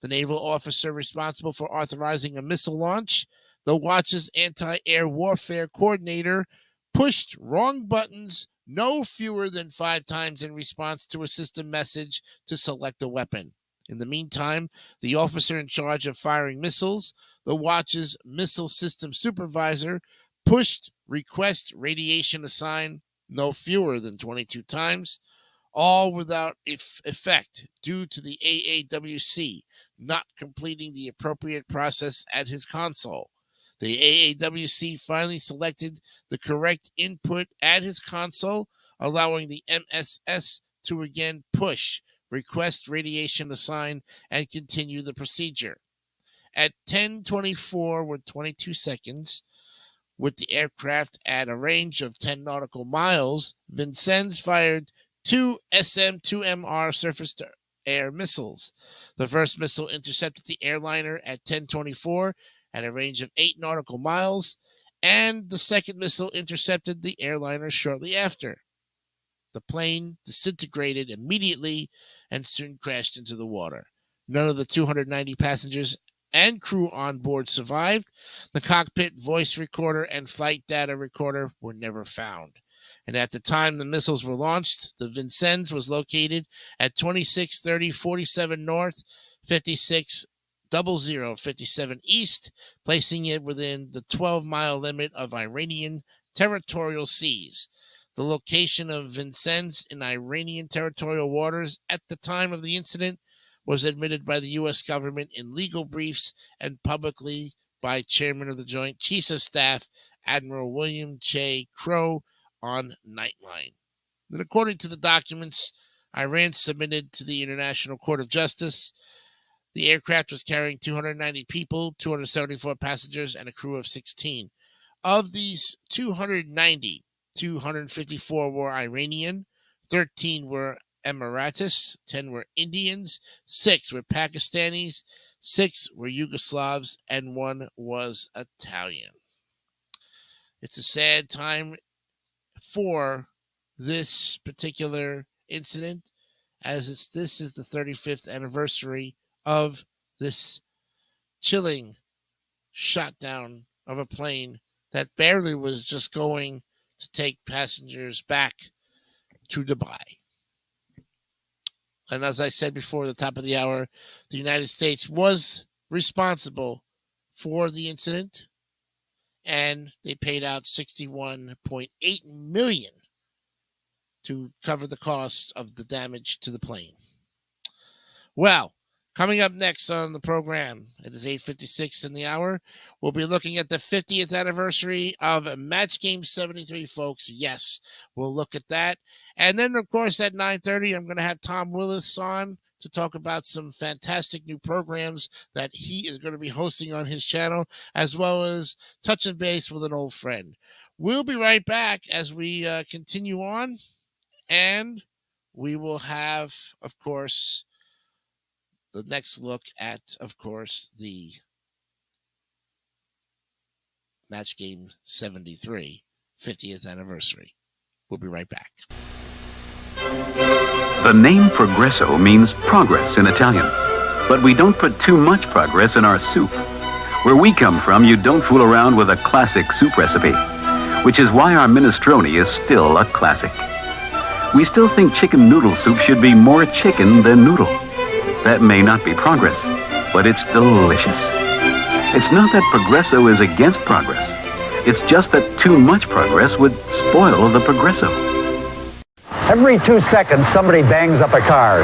The naval officer responsible for authorizing a missile launch, the watch's anti-air warfare coordinator, pushed wrong buttons no fewer than 5 times in response to a system message to select a weapon. In the meantime, the officer in charge of firing missiles, the watch's missile system supervisor, pushed request radiation assign no fewer than 22 times, all without effect due to the AAWC not completing the appropriate process at his console. The AAWC finally selected the correct input at his console, allowing the MSS to again push request radiation assign and continue the procedure. At 10:24 with 22 seconds, with the aircraft at a range of 10 nautical miles, Vincennes fired 2 SM-2MR surface-to-air missiles. The first missile intercepted the airliner at 10:24 at a range of 8 nautical miles, and the second missile intercepted the airliner shortly after. The plane disintegrated immediately and soon crashed into the water. None of the 290 passengers and crew on board survived. The cockpit voice recorder and flight data recorder were never found. And at the time the missiles were launched, the Vincennes was located at 2630 47 North, 56 0057 East, placing it within the 12-mile limit of Iranian territorial seas. The location of Vincennes in Iranian territorial waters at the time of the incident was admitted by the U.S. government in legal briefs and publicly by Chairman of the Joint Chiefs of Staff, Admiral William J. Crowe, on Nightline. And according to the documents Iran submitted to the International Court of Justice, the aircraft was carrying 290 people, 274 passengers, and a crew of 16. Of these 290, 254 were Iranian, 13 were Emiratis, 10 were Indians, 6 were Pakistanis, 6 were Yugoslavs, and 1 was Italian. It's a sad time for this particular incident, as this is the 35th anniversary of this chilling shutdown of a plane that barely was just going to take passengers back to Dubai. And as I said before at the top of the hour, the United States was responsible for the incident, and they paid out $61.8 million to cover the cost of the damage to the plane. Well, coming up next on the program, it is 8:56 in the hour. We'll be looking at the 50th anniversary of Match Game 73, folks. Yes, we'll look at that. And then, of course, at 9:30, I'm going to have Tom Willis on to talk about some fantastic new programs that he is going to be hosting on his channel, as well as touching base with an old friend. We'll be right back as we continue on, and we will have, of course, the next look at, of course, the Match Game 73 50th anniversary. We'll be right back. The name Progresso means progress in Italian, but we don't put too much progress in our soup. Where we come from, you don't fool around with a classic soup recipe, which is why our minestrone is still a classic. We still think chicken noodle soup should be more chicken than noodle. That may not be progress, but it's delicious. It's not that Progresso is against progress. It's just that too much progress would spoil the Progresso. Every 2 seconds, somebody bangs up a car.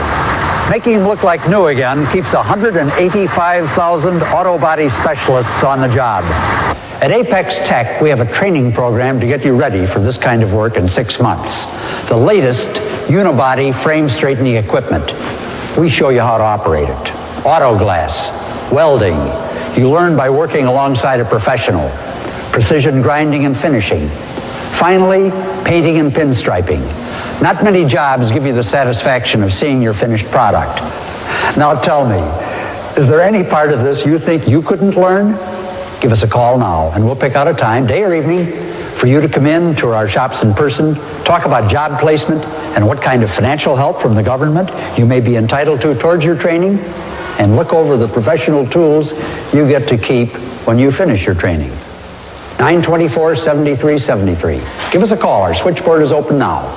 Making him look like new again keeps 185,000 auto body specialists on the job. At Apex Tech, we have a training program to get you ready for this kind of work in 6 months. The latest unibody frame straightening equipment. We show you how to operate it. Auto glass, welding. You learn by working alongside a professional. Precision grinding and finishing. Finally, painting and pinstriping. Not many jobs give you the satisfaction of seeing your finished product. Now tell me, is there any part of this you think you couldn't learn? Give us a call now, and we'll pick out a time, day or evening, for you to come in to our shops in person, talk about job placement and what kind of financial help from the government you may be entitled to towards your training, and look over the professional tools you get to keep when you finish your training. 924-7373. Give us a call. Our switchboard is open now.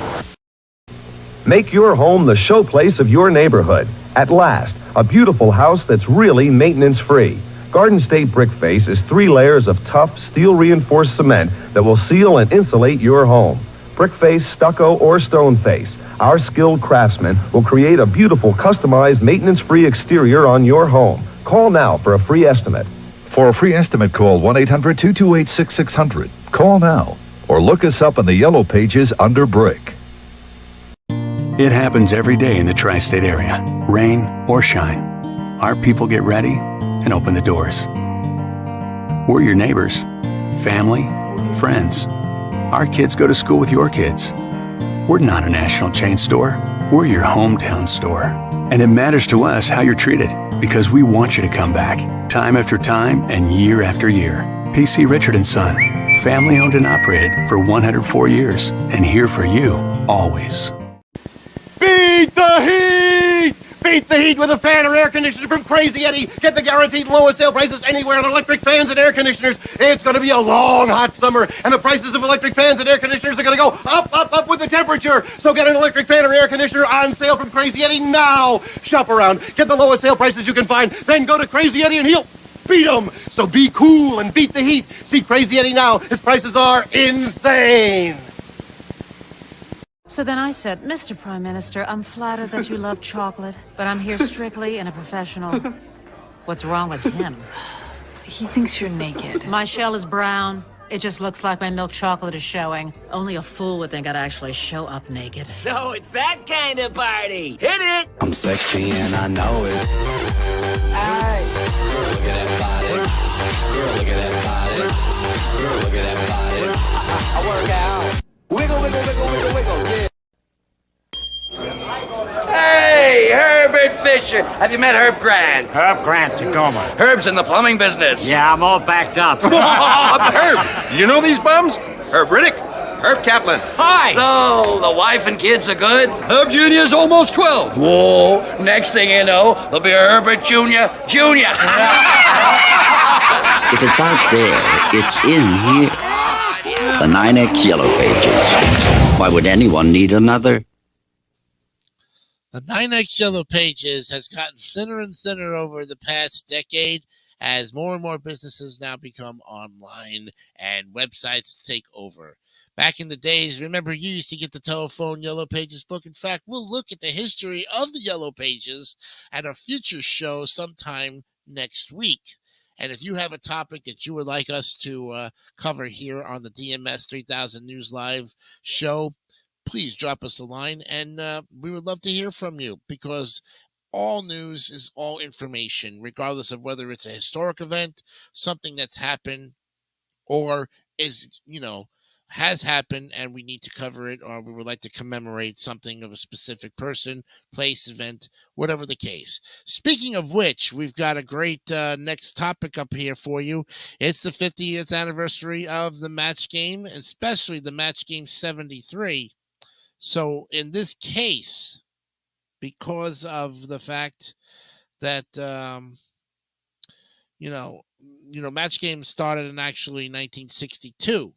Make your home the showplace of your neighborhood. At last, a beautiful house that's really maintenance-free. Garden State Brick Face is 3 layers of tough, steel-reinforced cement that will seal and insulate your home. Brick face, stucco, or stone face. Our skilled craftsmen will create a beautiful, customized, maintenance-free exterior on your home. Call now for a free estimate. For a free estimate, call 1-800-228-6600. Call now, or look us up in the yellow pages under Brick. It happens every day in the tri-state area, rain or shine. Our people get ready and open the doors. We're your neighbors, family, friends. Our kids go to school with your kids. We're not a national chain store. We're your hometown store. And it matters to us how you're treated, because we want you to come back, time after time and year after year. P.C. Richard & Son, family owned and operated for 104 years, and here for you, always. Beat the heat! Beat the heat with a fan or air conditioner from Crazy Eddie. Get the guaranteed lowest sale prices anywhere on electric fans and air conditioners. It's going to be a long, hot summer, and the prices of electric fans and air conditioners are going to go up, up, up with with the temperature. So get an electric fan or air conditioner on sale from Crazy Eddie now. Shop around, get the lowest sale prices you can find, then go to Crazy Eddie and he'll beat them. So be cool and beat the heat. See Crazy Eddie now. His prices are insane. So then I said, Mr. Prime Minister, I'm flattered that you love chocolate, but I'm here strictly in a professional. What's wrong with him? He thinks you're naked. My shell is brown. It just looks like my milk chocolate is showing. Only a fool would think I'd actually show up naked. So it's that kind of party. Hit it! I'm sexy and I know it. Aye. Girl, look at that body. Girl, look at that body. Girl, look at that body. I work out. Wiggle, wiggle, wiggle, wiggle, wiggle, yeah. Hey, Herbert Fisher. Have you met Herb Grant? Herb Grant, Tacoma. Herb's in the plumbing business. Yeah, I'm all backed up. Herb, you know these bums? Herb Riddick, Herb Kaplan. Hi. So, the wife and kids are good? Herb Jr.'s almost 12. Whoa, next thing you know, there'll be a Herbert Jr. Jr. If it's out there, it's in here. The 9X Yellow Pages. Why would anyone need another? The 9X Yellow Pages has gotten thinner and thinner over the past decade as more and more businesses now become online and websites take over. Back in the days, remember, you used to get the telephone Yellow Pages book. In fact, we'll look at the history of the Yellow Pages at a future show sometime next week. And if you have a topic that you would like us to cover here on the DMS 3000 News Live show, please drop us a line, and we would love to hear from you, because all news is all information, regardless of whether it's a historic event, something that's happened, or is, has happened and we need to cover it, or we would like to commemorate something of a specific person, place, event, whatever the case. Speaking of which, we've got a great next topic up here for you. It's the 50th anniversary of the Match Game, especially the Match Game 73. So in this case, because of the fact that, Match Game started in actually 1962,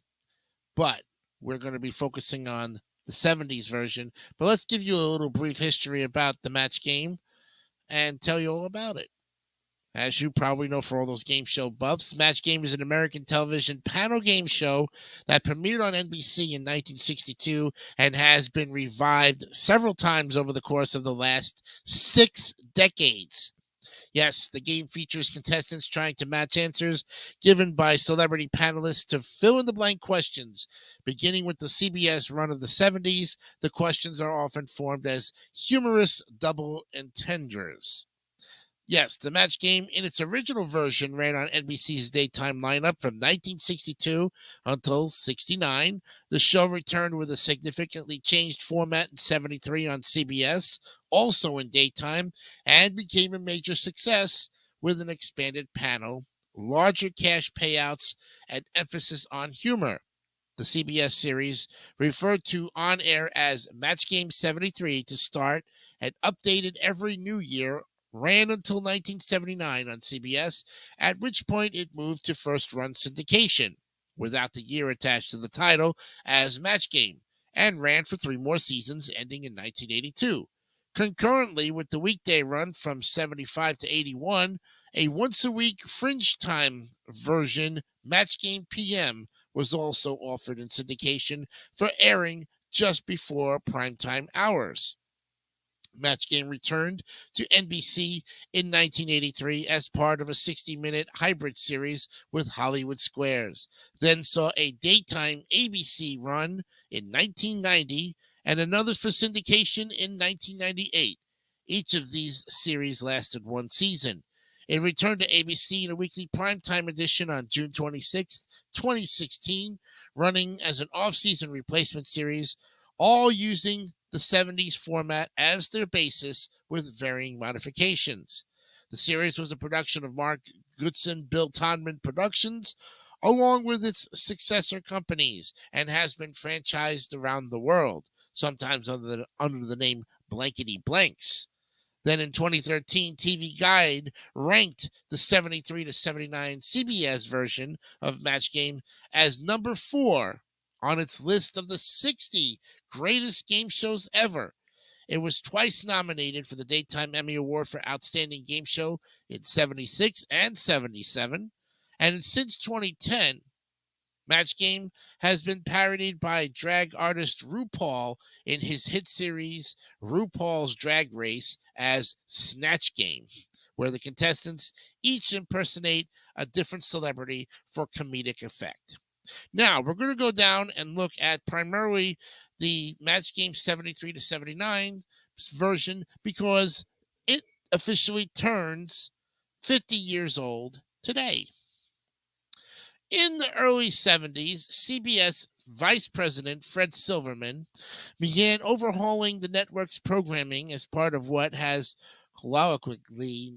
but we're going to be focusing on the 70s version. But let's give you a little brief history about the Match Game and tell you all about it. As you probably know, for all those game show buffs, Match Game is an American television panel game show that premiered on NBC in 1962 and has been revived several times over the course of the last 6 decades. Yes, the game features contestants trying to match answers given by celebrity panelists to fill-in-the-blank questions. Beginning with the CBS run of the 70s, the questions are often formed as humorous double entendres. Yes, the Match Game in its original version ran on NBC's daytime lineup from 1962 until 69. The show returned with a significantly changed format in 73 on CBS, also in daytime, and became a major success with an expanded panel, larger cash payouts, and emphasis on humor. The CBS series, referred to on air as Match Game 73 to start and updated every new year, ran until 1979 on CBS, at which point it moved to first-run syndication, without the year attached to the title, as Match Game, and ran for 3 more seasons, ending in 1982. Concurrently with the weekday run from 75 to 81, a once-a-week fringe time version, Match Game PM, was also offered in syndication for airing just before primetime hours. Match Game returned to NBC in 1983 as part of a 60-minute hybrid series with Hollywood Squares, then saw a daytime ABC run in 1990 and another for syndication in 1998. Each of these series lasted 1 season. It returned to ABC in a weekly primetime edition on June 26, 2016, running as an off-season replacement series, all using the 70s format as their basis with varying modifications. The series was a production of Mark Goodson, Bill Todman Productions, along with its successor companies, and has been franchised around the world, sometimes under the name Blankety Blanks. Then in 2013, TV Guide ranked the 73 to 79 CBS version of Match Game as number 4 on its list of the 60 greatest game shows ever. It was twice nominated for the Daytime Emmy Award for Outstanding Game Show in 76 and 77. And since 2010, Match Game has been parodied by drag artist RuPaul in his hit series RuPaul's Drag Race as Snatch Game, where the contestants each impersonate a different celebrity for comedic effect. Now, we're going to go down and look at primarily the Match Game 73 to 79 version because it officially turns 50 years old today. In the early 70s, CBS Vice President Fred Silverman began overhauling the network's programming as part of what has colloquially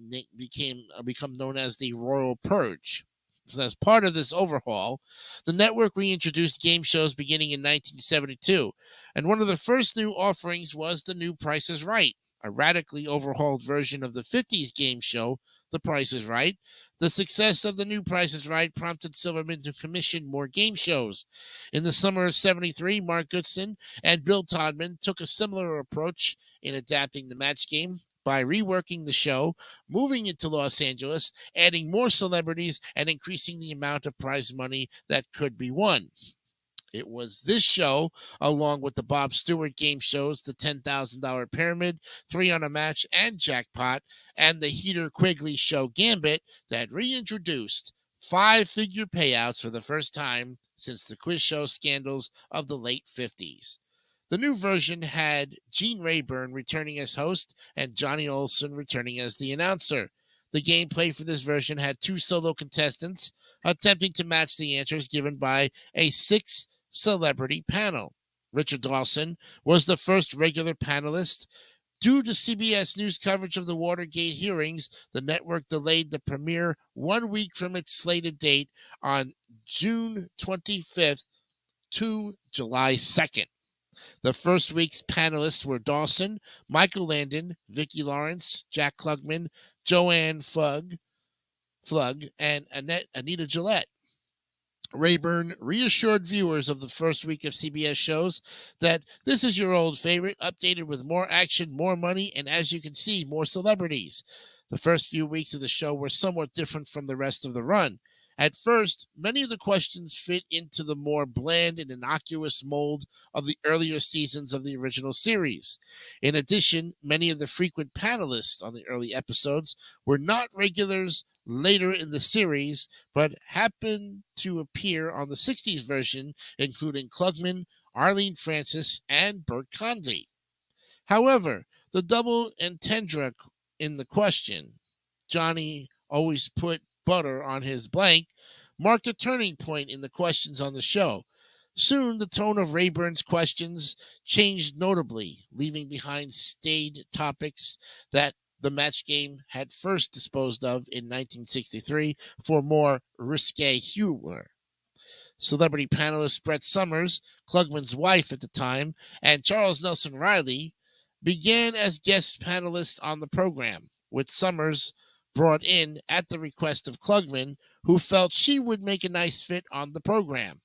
become known as the Royal Purge. So as part of this overhaul, the network reintroduced game shows beginning in 1972, and one of the first new offerings was The New Price is Right, a radically overhauled version of the 50s game show, The Price is Right. The success of The New Price is Right prompted Silverman to commission more game shows. In the summer of 73, Mark Goodson and Bill Todman took a similar approach in adapting the Match Game by reworking the show, moving it to Los Angeles, adding more celebrities, and increasing the amount of prize money that could be won. It was this show, along with the Bob Stewart game shows, the $10,000 Pyramid, 3 on a Match, and Jackpot, and the Heater Quigley show Gambit, that reintroduced 5-figure payouts for the first time since the quiz show scandals of the late 50s. The new version had Gene Rayburn returning as host and Johnny Olson returning as the announcer. The gameplay for this version had 2 solo contestants attempting to match the answers given by a 6-celebrity panel. Richard Dawson was the first regular panelist. Due to CBS News coverage of the Watergate hearings, the network delayed the premiere 1 week from its slated date on June 25th to July 2nd. The first week's panelists were Dawson, Michael Landon, Vicki Lawrence, Jack Klugman, Joanne Flug, and Anita Gillette. Rayburn reassured viewers of the first week of CBS shows that this is your old favorite, updated with more action, more money, and as you can see, more celebrities. The first few weeks of the show were somewhat different from the rest of the run. At first, many of the questions fit into the more bland and innocuous mold of the earlier seasons of the original series. In addition, many of the frequent panelists on the early episodes were not regulars later in the series, but happened to appear on the 60s version, including Klugman, Arlene Francis, and Bert Convy. However, the double entendre in the question, Johnny always put butter on his blank, marked a turning point in the questions on the show. Soon, the tone of Rayburn's questions changed notably, leaving behind staid topics that the Match Game had first disposed of in 1963 for more risque humor. Celebrity panelist Brett Summers, Klugman's wife at the time, and Charles Nelson Riley began as guest panelists on the program, with Summers brought in at the request of Klugman, who felt she would make a nice fit on the program.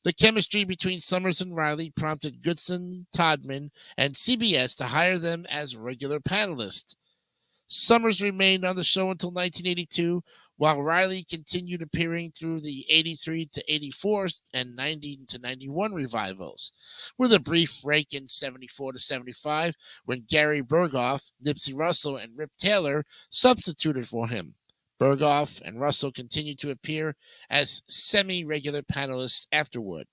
The chemistry between Summers and Riley prompted Goodson, Todman, and CBS to hire them as regular panelists. Summers remained on the show until 1982, while Riley continued appearing through the 83 to 84 and 90 to 91 revivals, with a brief break in 74 to 75 when Gary Berghoff, Nipsey Russell, and Rip Taylor substituted for him. Berghoff and Russell continued to appear as semi-regular panelists afterward.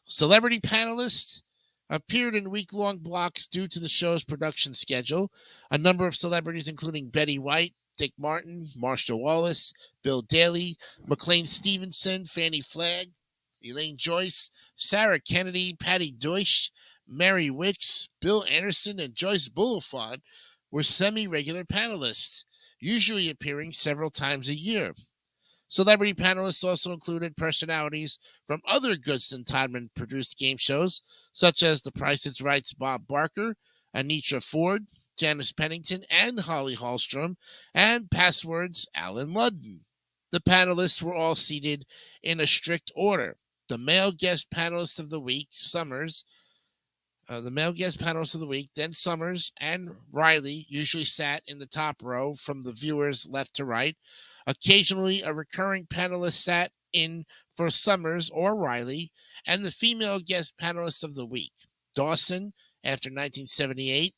Celebrity panelists appeared in week-long blocks due to the show's production schedule. A number of celebrities, including Betty White, Dick Martin, Marshall Wallace, Bill Daly, McLean Stevenson, Fannie Flagg, Elaine Joyce, Sarah Kennedy, Patty Deutsch, Mary Wicks, Bill Anderson, and Joyce Bulifant were semi-regular panelists, usually appearing several times a year. Celebrity panelists also included personalities from other Goodson-Todman-produced game shows, such as The Price is Right's Bob Barker, Anitra Ford, Janice Pennington, and Holly Hallstrom, and Password's Alan Ludden. The panelists were all seated in a strict order. the male guest panelist of the week, Summers. The male guest panelists of the week, then Summers and Riley usually sat in the top row from the viewers left to right. Occasionally, a recurring panelist sat in for Summers or Riley, and the female guest panelists of the week. Dawson, after 1978,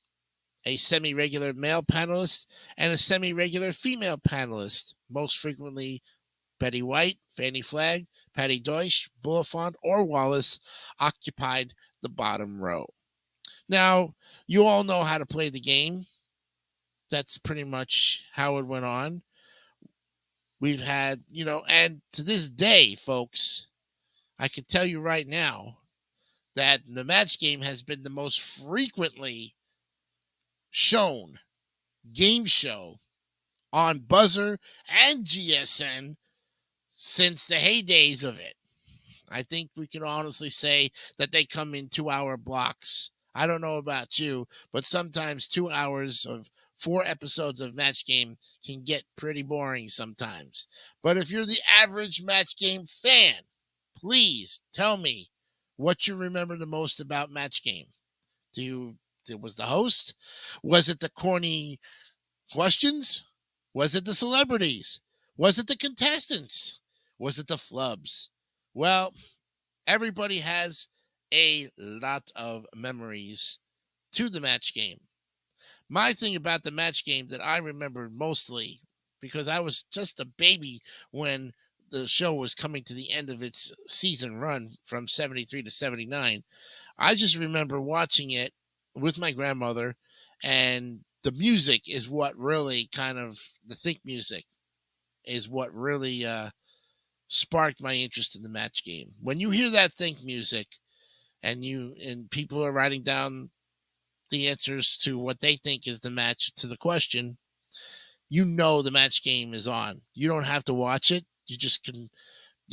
a semi-regular male panelist, and a semi-regular female panelist, most frequently Betty White, Fannie Flagg, Patty Deutsch, Bulifant, or Wallace, occupied the bottom row. Now, you all know how to play the game. That's pretty much how it went on. We've had, and to this day, folks, I can tell you right now that the Match Game has been the most frequently shown game show on Buzzer and GSN since the heydays of it. I think we can honestly say that they come in 2-hour blocks. I don't know about you, but sometimes 2 hours of 4 episodes of Match Game can get pretty boring sometimes. But if you're the average Match Game fan, please tell me what you remember the most about Match Game. Was the host? Was it the corny questions? Was it the celebrities? Was it the contestants? Was it the flubs? Well, everybody has a lot of memories to the Match Game. My thing about the Match Game that I remember mostly, because I was just a baby when the show was coming to the end of its season run from 73 to 79, I just remember watching it with my grandmother, and the music is what really the think music is what really sparked my interest in the Match Game. When you hear that think music and people are writing down the answers to what they think is the match to the question, the Match Game is on. You don't have to watch it. You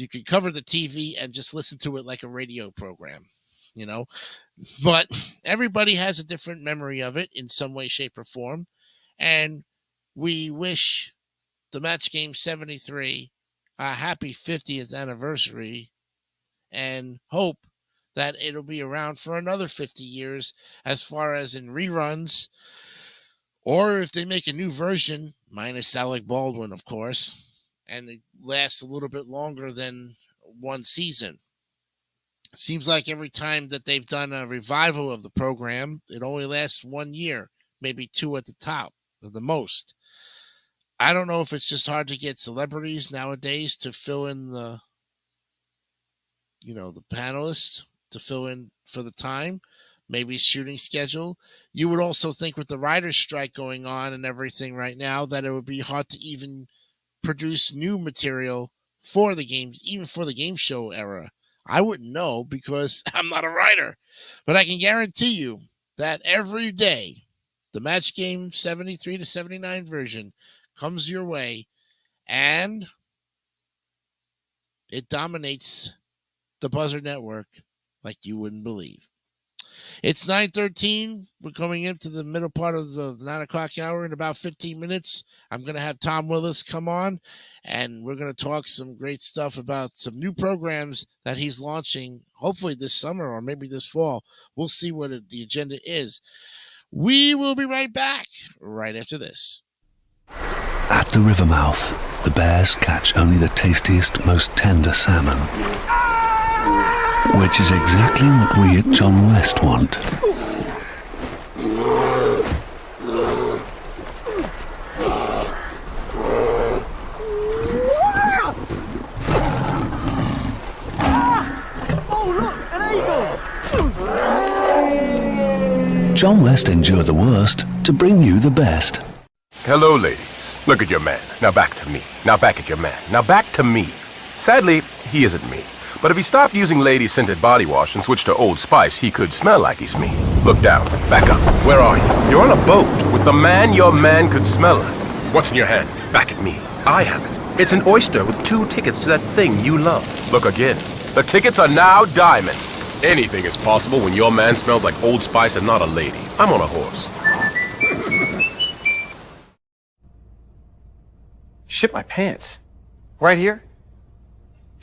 can cover the TV and just listen to it like a radio program, but everybody has a different memory of it in some way, shape, or form. And we wish the Match Game 73 a happy 50th anniversary and hope that it'll be around for another 50 years as far as in reruns, or if they make a new version, minus Alec Baldwin, of course, and it lasts a little bit longer than one season. Seems like every time that they've done a revival of the program, it only lasts 1 year, maybe 2 at the top, or the most. I don't know if it's just hard to get celebrities nowadays to fill in the panelists, to fill in for the time, maybe shooting schedule. You would also think with the writer's strike going on and everything right now that it would be hard to even produce new material for the games, even for the game show era. I wouldn't know because I'm not a writer, but I can guarantee you that every day the Match Game 73 to 79 version comes your way and it dominates the Buzzer Network like you wouldn't believe. It's 9:13. We're coming into the middle part of the 9 o'clock hour in about 15 minutes. I'm going to have Tom Willis come on, and we're going to talk some great stuff about some new programs that he's launching, hopefully this summer or maybe this fall. We'll see what the agenda is. We will be right back right after this. At the river mouth, the bears catch only the tastiest, most tender salmon. Which is exactly what we at John West want. John West endured the worst to bring you the best. Hello, ladies. Look at your man. Now back to me. Now back at your man. Now back to me. Sadly, he isn't me. But if he stopped using lady-scented body wash and switched to Old Spice, he could smell like he's me. Look down. Back up. Where are you? You're on a boat with the man your man could smell like. What's in your hand? Back at me. I have it. It's an oyster with 2 tickets to that thing you love. Look again. The tickets are now diamond. Anything is possible when your man smells like Old Spice and not a lady. I'm on a horse. Shit my pants. Right here?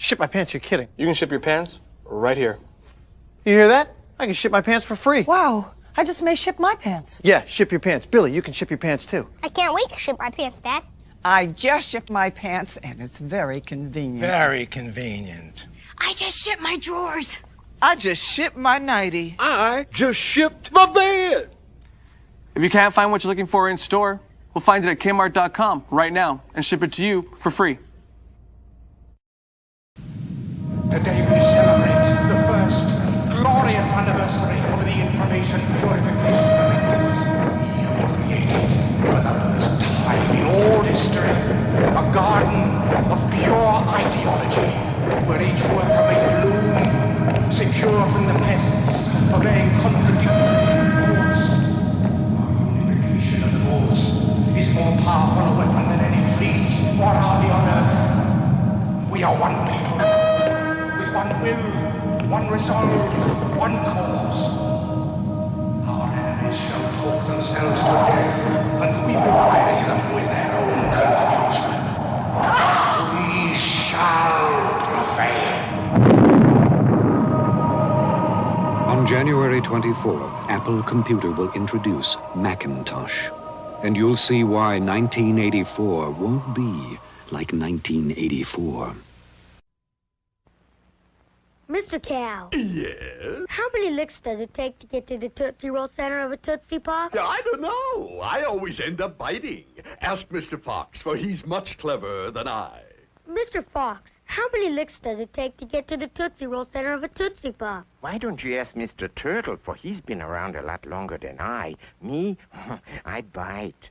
Ship my pants? You're kidding. You can ship your pants right here. You hear that? I can ship my pants for free. Wow, I just may ship my pants. Yeah, ship your pants. Billy, you can ship your pants too. I can't wait to ship my pants, Dad. I just shipped my pants, and it's very convenient. Very convenient. I just shipped my drawers. I just shipped my nightie. I just shipped my bed. If you can't find what you're looking for in store, we'll find it at Kmart.com right now and ship it to you for free. Today we celebrate the first glorious anniversary of the Information Purification Directives. We have created, for the first time in all history, a garden of pure ideology, where each worker may bloom, secure from the pests of a contradictory thoughts. Our unification of the rules is more powerful a weapon than any fleet or army on earth. We are one people, with one will, one resolve, one cause. Our enemies shall talk themselves to death, and we will bury them with their own confusion. We shall prevail. On January 24th, Apple Computer will introduce Macintosh. And you'll see why 1984 won't be like 1984. Mr. Cow. Yes? How many licks does it take to get to the Tootsie Roll center of a Tootsie Pop? I don't know. I always end up biting. Ask Mr. Fox, for he's much cleverer than I. Mr. Fox, how many licks does it take to get to the Tootsie Roll center of a Tootsie Pop? Why don't you ask Mr. Turtle, for he's been around a lot longer than I. Me, I bite.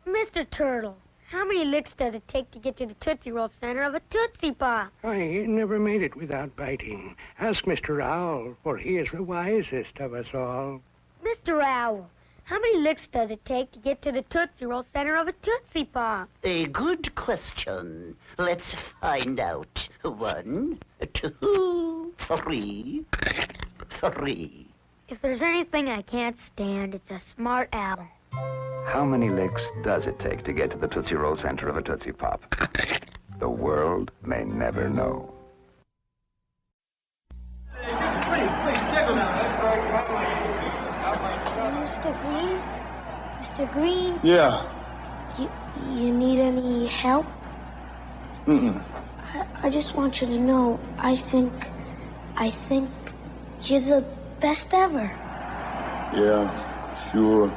Mr. Turtle, how many licks does it take to get to the Tootsie Roll center of a Tootsie Pop? I never made it without biting. Ask Mr. Owl, for he is the wisest of us all. Mr. Owl, how many licks does it take to get to the Tootsie Roll center of a Tootsie Pop? A good question. Let's find out. 1, 2, 3. If there's anything I can't stand, it's a smart owl. How many licks does it take to get to the Tootsie Roll center of a Tootsie Pop? The world may never know. Please, jiggle now. Mr. Green? Mr. Green? Yeah. You need any help? Mm-mm. I just want you to know, I think you're the best ever. Yeah, sure.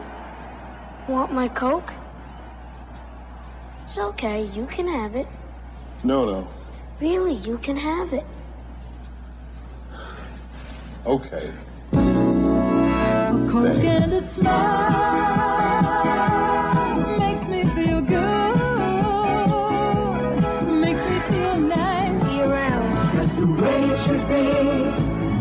Want my Coke? It's okay, you can have it. No. Really, you can have it. Okay. A Coke and a smile makes me feel good. Makes me feel nice. Be around. That's the way it should be.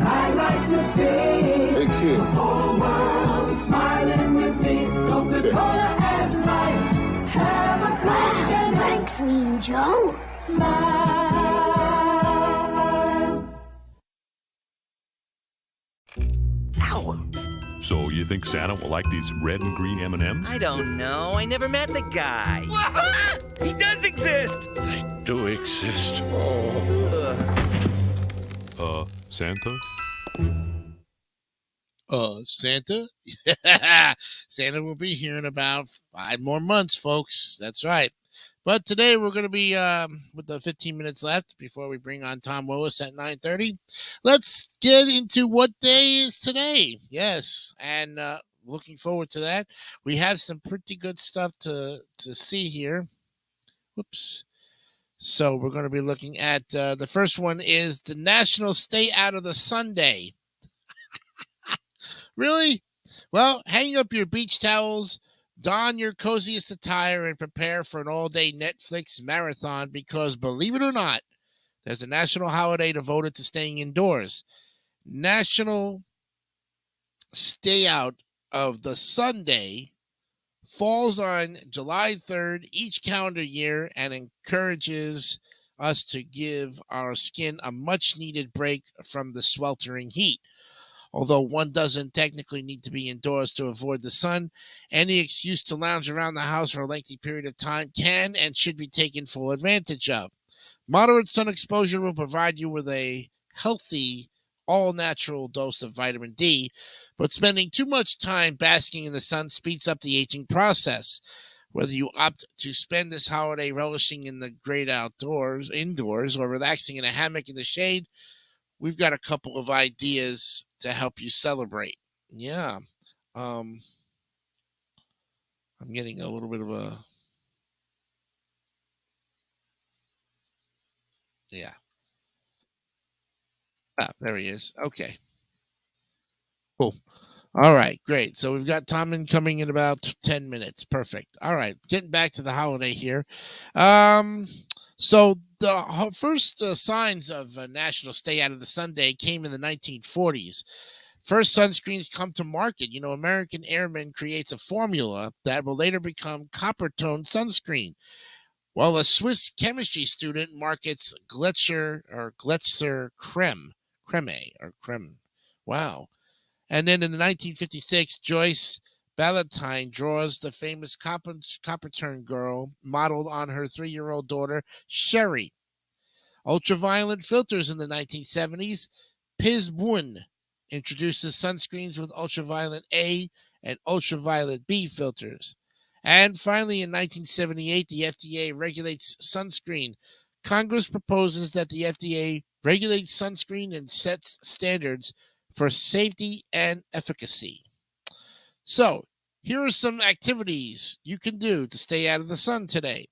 I like to see Hey, kid. the whole world smiling with me. Coca-Cola as life. Have a Coke and thanks, Mean Joe. Smile. Ow. So you think Santa will like these red and green M&Ms? I don't know. I never met the guy. He does exist. They do exist. Santa? Santa? Santa will be here in about 5 more months, folks. That's right. But today we're going to be, with the 15 minutes left before we bring on Tom Willis at 9:30. Let's get into what day is today. Yes, and looking forward to that. We have some pretty good stuff to see here. Whoops. So we're going to be looking at the first one is the National Stay Out of the Sun Day. Really? Well, hang up your beach towels, don your coziest attire, and prepare for an all-day Netflix marathon because, believe it or not, there's a national holiday devoted to staying indoors. National Stay Out of the Sunday falls on July 3rd each calendar year and encourages us to give our skin a much-needed break from the sweltering heat. Although one doesn't technically need to be indoors to avoid the sun, any excuse to lounge around the house for a lengthy period of time can and should be taken full advantage of. Moderate sun exposure will provide you with a healthy, all-natural dose of vitamin D, but spending too much time basking in the sun speeds up the aging process. Whether you opt to spend this holiday relishing in the great outdoors, indoors, or relaxing in a hammock in the shade, we've got a couple of ideas to help you celebrate. Yeah. I'm getting a little bit of a... Yeah. Ah, there he is. Okay. Cool. All right, great. So we've got Tom coming in about 10 minutes. Perfect. All right, getting back to the holiday here. So the first signs of National Stay Out of the Sun Day came in the 1940s. First sunscreens come to market. You know, American Airmen creates a formula that will later become copper tone sunscreen. While a Swiss chemistry student markets Gletscher creme. Wow. And then in 1956, Joyce Valentine draws the famous Coppertone girl modeled on her 3-year-old daughter, Sherry. Ultraviolet filters in the 1970s. Piz Buin introduces sunscreens with ultraviolet A and ultraviolet B filters. And finally, in 1978, the FDA regulates sunscreen. Congress proposes that the FDA regulates sunscreen and sets standards for safety and efficacy. So, here are some activities you can do to stay out of the sun today.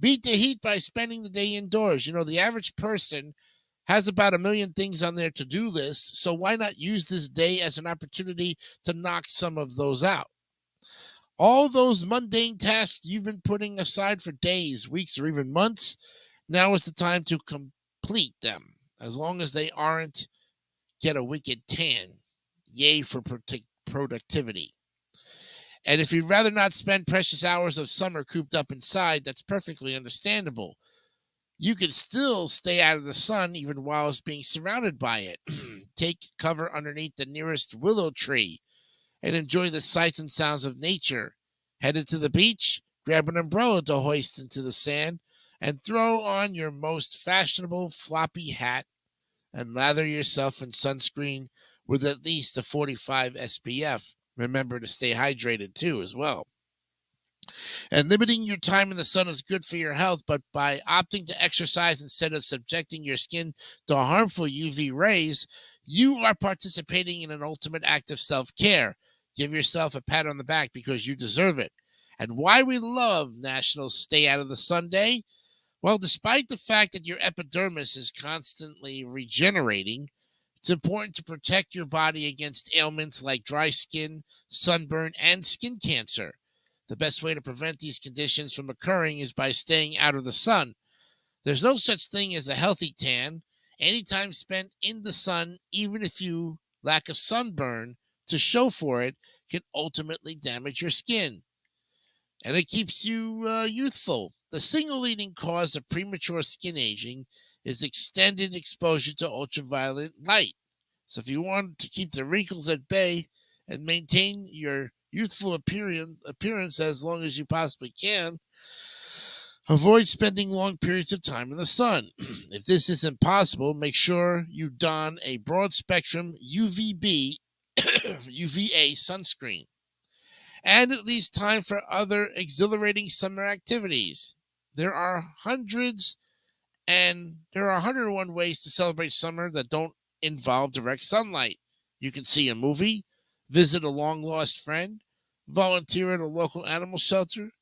Beat the heat by spending the day indoors. You know, the average person has about 1 million things on their to-do list, so why not use this day as an opportunity to knock some of those out? All those mundane tasks you've been putting aside for days, weeks, or even months, now is the time to complete them, as long as they aren't get a wicked tan. Yay for productivity. And if you'd rather not spend precious hours of summer cooped up inside, that's perfectly understandable. You can still stay out of the sun even while it's being surrounded by it. Take cover underneath the nearest willow tree and enjoy the sights and sounds of nature. Headed to the beach, grab an umbrella to hoist into the sand, and throw on your most fashionable floppy hat and lather yourself in sunscreen with at least a 45 SPF. Remember to stay hydrated too as well. And limiting your time in the sun is good for your health, but by opting to exercise instead of subjecting your skin to harmful UV rays, you are participating in an ultimate act of self-care. Give yourself a pat on the back because you deserve it. And why we love National Stay Out of the Sun Day? Well, despite the fact that your epidermis is constantly regenerating, it's important to protect your body against ailments like dry skin, sunburn, and skin cancer. The best way to prevent these conditions from occurring is by staying out of the sun. There's no such thing as a healthy tan. Any time spent in the sun, even if you lack a sunburn to show for it, can ultimately damage your skin. And it keeps you youthful. The single leading cause of premature skin aging is extended exposure to ultraviolet light. So if you want to keep the wrinkles at bay and maintain your youthful appearance as long as you possibly can, avoid spending long periods of time in the sun. If this isn't possible, make sure you don a broad spectrum UVA sunscreen. And it leaves time for other exhilarating summer activities. There are 101 ways to celebrate summer that don't involve direct sunlight. You can see a movie, visit a long-lost friend, volunteer at a local animal shelter,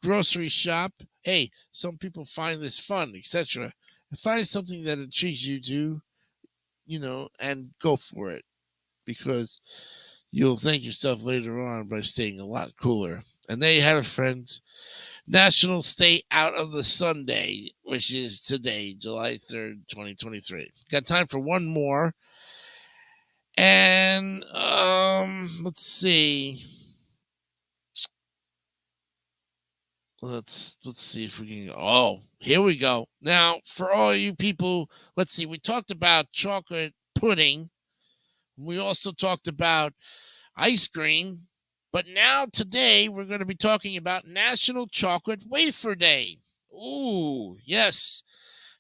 grocery shop. Hey, some people find this fun, etc. Find something that intrigues you to, and go for it, because you'll thank yourself later on by staying a lot cooler. And there you have it, friends. National Stay Out of the Sun Day, which is today, July 3rd, 2023. Got time for one more. And let's see. Let's see if we can. Oh, here we go. Now, for all you people, let's see. We talked about chocolate pudding. We also talked about ice cream. But now, today, we're going to be talking about National Chocolate Wafer Day. Ooh, yes.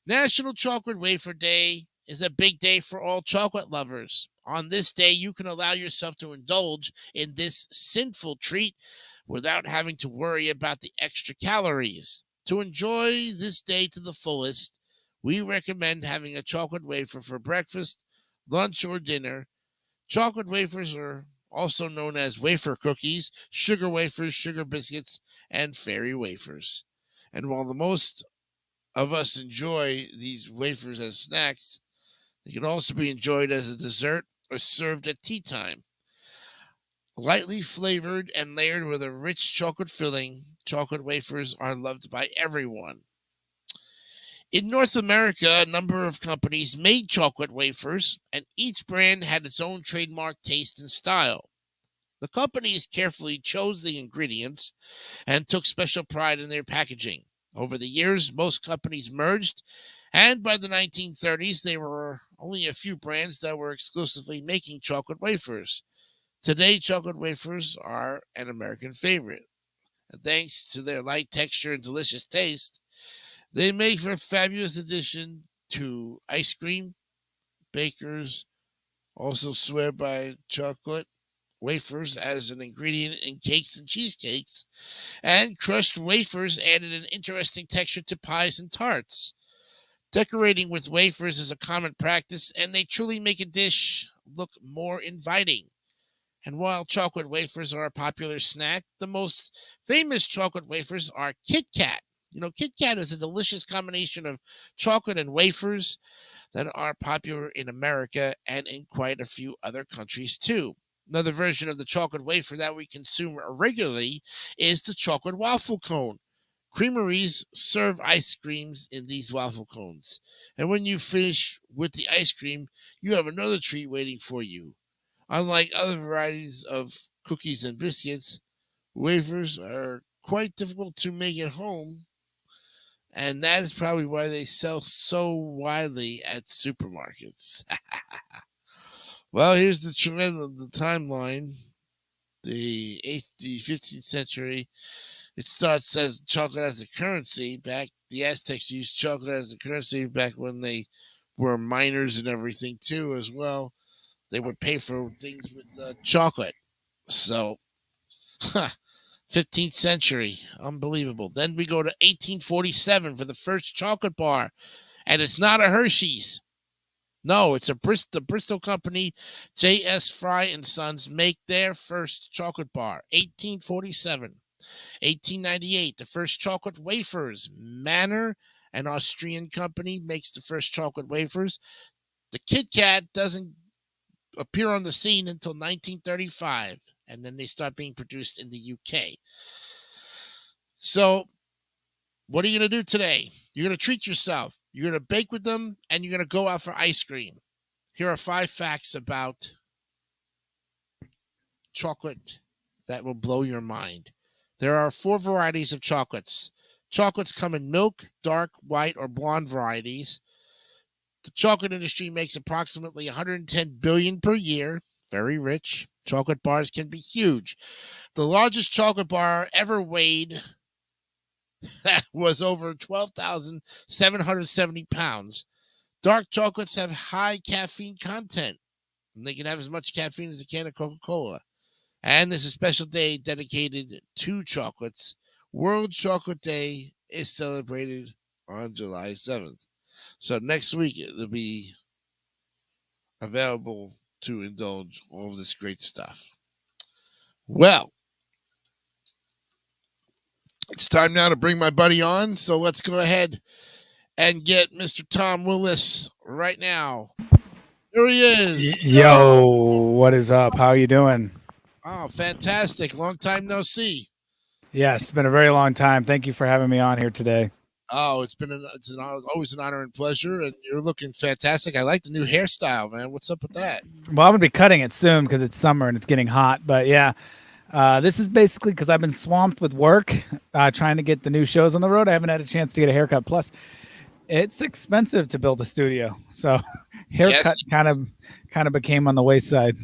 National Chocolate Wafer Day is a big day for all chocolate lovers. On this day, you can allow yourself to indulge in this sinful treat without having to worry about the extra calories. To enjoy this day to the fullest, we recommend having a chocolate wafer for breakfast, lunch, or dinner. Chocolate wafers are also known as wafer cookies, sugar wafers, sugar biscuits, and fairy wafers. And while the most of us enjoy these wafers as snacks, they can also be enjoyed as a dessert or served at tea time. Lightly flavored and layered with a rich chocolate filling, chocolate wafers are loved by everyone. In North America, a number of companies made chocolate wafers, and each brand had its own trademark taste and style. The companies carefully chose the ingredients and took special pride in their packaging. Over the years, most companies merged, and by the 1930s, there were only a few brands that were exclusively making chocolate wafers. Today, chocolate wafers are an American favorite. And thanks to their light texture and delicious taste, they make for a fabulous addition to ice cream. Bakers also swear by chocolate wafers as an ingredient in cakes and cheesecakes, and crushed wafers added an interesting texture to pies and tarts. Decorating with wafers is a common practice, and they truly make a dish look more inviting. And while chocolate wafers are a popular snack, the most famous chocolate wafers are Kit Kat. You know, Kit Kat is a delicious combination of chocolate and wafers that are popular in America and in quite a few other countries too. Another version of the chocolate wafer that we consume regularly is the chocolate waffle cone. Creameries serve ice creams in these waffle cones. And when you finish with the ice cream, you have another treat waiting for you. Unlike other varieties of cookies and biscuits, wafers are quite difficult to make at home, and that is probably why they sell so widely at supermarkets. Well, here's the trend of the timeline. The 15th century, it starts as chocolate as a currency. Back, the Aztecs used chocolate as a currency back when they were miners and everything too, as well. They would pay for things with chocolate. So, 15th century, unbelievable. Then we go to 1847 for the first chocolate bar, and it's not a Hershey's. No, it's the Bristol company, J.S. Fry and Sons, make their first chocolate bar. 1847. 1898, the first chocolate wafers. Manor, an Austrian company, makes the first chocolate wafers. The Kit Kat doesn't appear on the scene until 1935, and then they start being produced in the UK. So, what are you going to do today? You're going to treat yourself. You're going to bake with them, and you're going to go out for ice cream. Here are 5 facts about chocolate that will blow your mind. There are 4 varieties of chocolates. Chocolates come in milk, dark, white, or blonde varieties. The chocolate industry makes approximately $110 billion per year. Very rich. Chocolate bars can be huge. The largest chocolate bar ever weighed was over 12,770 pounds. Dark chocolates have high caffeine content, and they can have as much caffeine as a can of Coca-Cola. And there's a special day dedicated to chocolates. World Chocolate Day is celebrated on July 7th. So next week, it'll be available to indulge all of this great stuff. Well, it's time now to bring my buddy on. So let's go ahead and get Mr. Tom Willis right now. Here he is. Yo, what is up? How you doing? Oh, fantastic. Long time no see. Yes, it's been a very long time. Thank you for having me on here today. Oh, it's always an honor and pleasure, and you're looking fantastic. I like the new hairstyle, man. What's up with that? Well, I'm going to be cutting it soon because it's summer and it's getting hot. But yeah, this is basically because I've been swamped with work, trying to get the new shows on the road. I haven't had a chance to get a haircut. Plus, it's expensive to build a studio, so haircut kind of became on the wayside.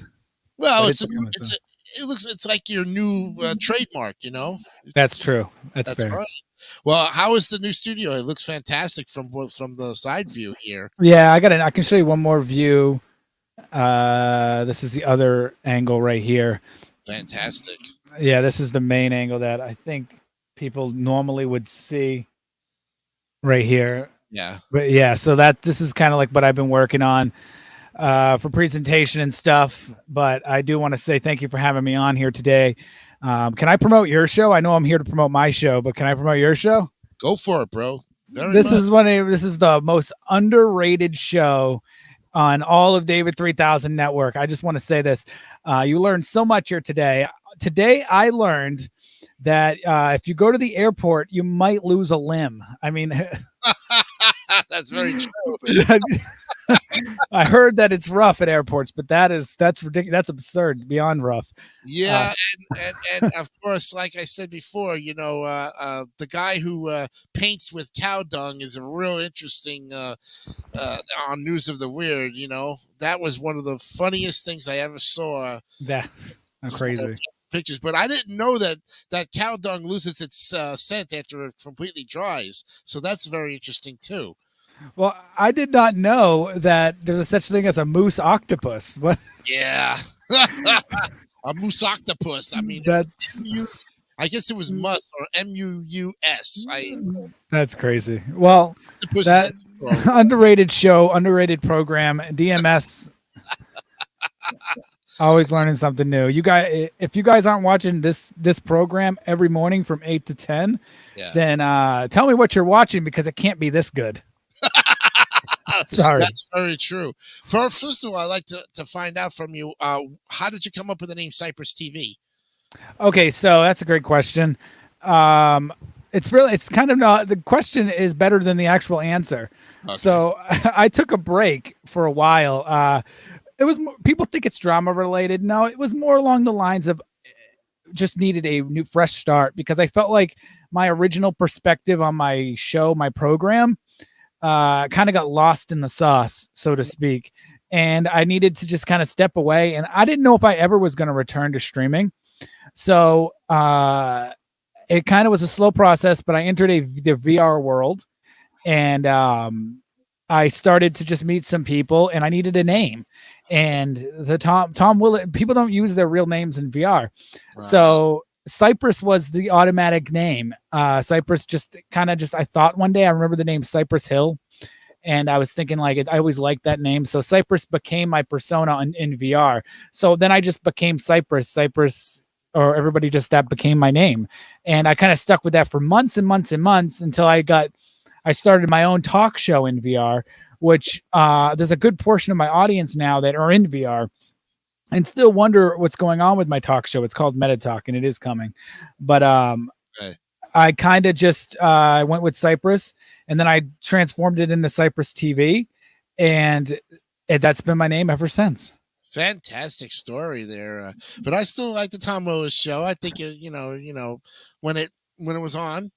Well, it's like your new trademark, you know. That's true. That's fair. Right. Well, how is the new studio? It looks fantastic from the side view here. Yeah, I can show you one more view. This is the other angle right here. Fantastic. Yeah, this is the main angle that I think people normally would see right here. Yeah. But yeah, so this is kind of like what I've been working on for presentation and stuff. But I do want to say thank you for having me on here today. Can I promote your show? I know I'm here to promote my show, but can I promote your show? Go for it, bro. This is the most underrated show on all of David 3000 Network. I just want to say this. You learned so much here today. Today, I learned that if you go to the airport, you might lose a limb. I mean, that's very true. I heard that it's rough at airports, but that's ridiculous. That's absurd, beyond rough. Yeah, and of course, like I said before, the guy who paints with cow dung is a real interesting on News of the Weird. That was one of the funniest things I ever saw. That's crazy. Pictures, but I didn't know that cow dung loses its scent after it completely dries. So that's very interesting too. Well, I did not know that there's a such thing as a moose octopus. What? Yeah, a moose octopus. I mean, I guess it was mus or MUUS. That's crazy. Well, that underrated show, underrated program, DMS. Always learning something new. You guys, if you guys aren't watching this program every morning from 8 to 10, then tell me what you're watching, because it can't be this good. Sorry. That's very true. First of all, I'd like to find out from you, how did you come up with the name Cypress TV? Okay, so that's a great question. It's kind of not, the question is better than the actual answer. Okay. So I took a break for a while. It was, people think it's drama related. No, it was more along the lines of just needed a new fresh start, because I felt like my original perspective on my show, my program, kind of got lost in the sauce, so to speak. And I needed to just kind of step away, and I didn't know if I ever was going to return to streaming. So it kind of was a slow process, but I entered the VR world, and I started to just meet some people, and I needed a name. And the Tom Willett, people don't use their real names in VR. Wow. So Cypress was the automatic name. Cypress I thought one day, I remember the name Cypress Hill, and I was thinking I always liked that name. So Cypress became my persona in VR. So then I just became Cypress, or everybody that became my name. And I kind of stuck with that for months and months and months until I started my own talk show in VR, which there's a good portion of my audience now that are in VR and still wonder what's going on with my talk show. It's called Meta Talk, and it is coming. But I kind of just went with Cypress, and then I transformed it into Cypress TV, and that's been my name ever since. Fantastic story there. But I still like the Tom Willis show. I think, when it was on,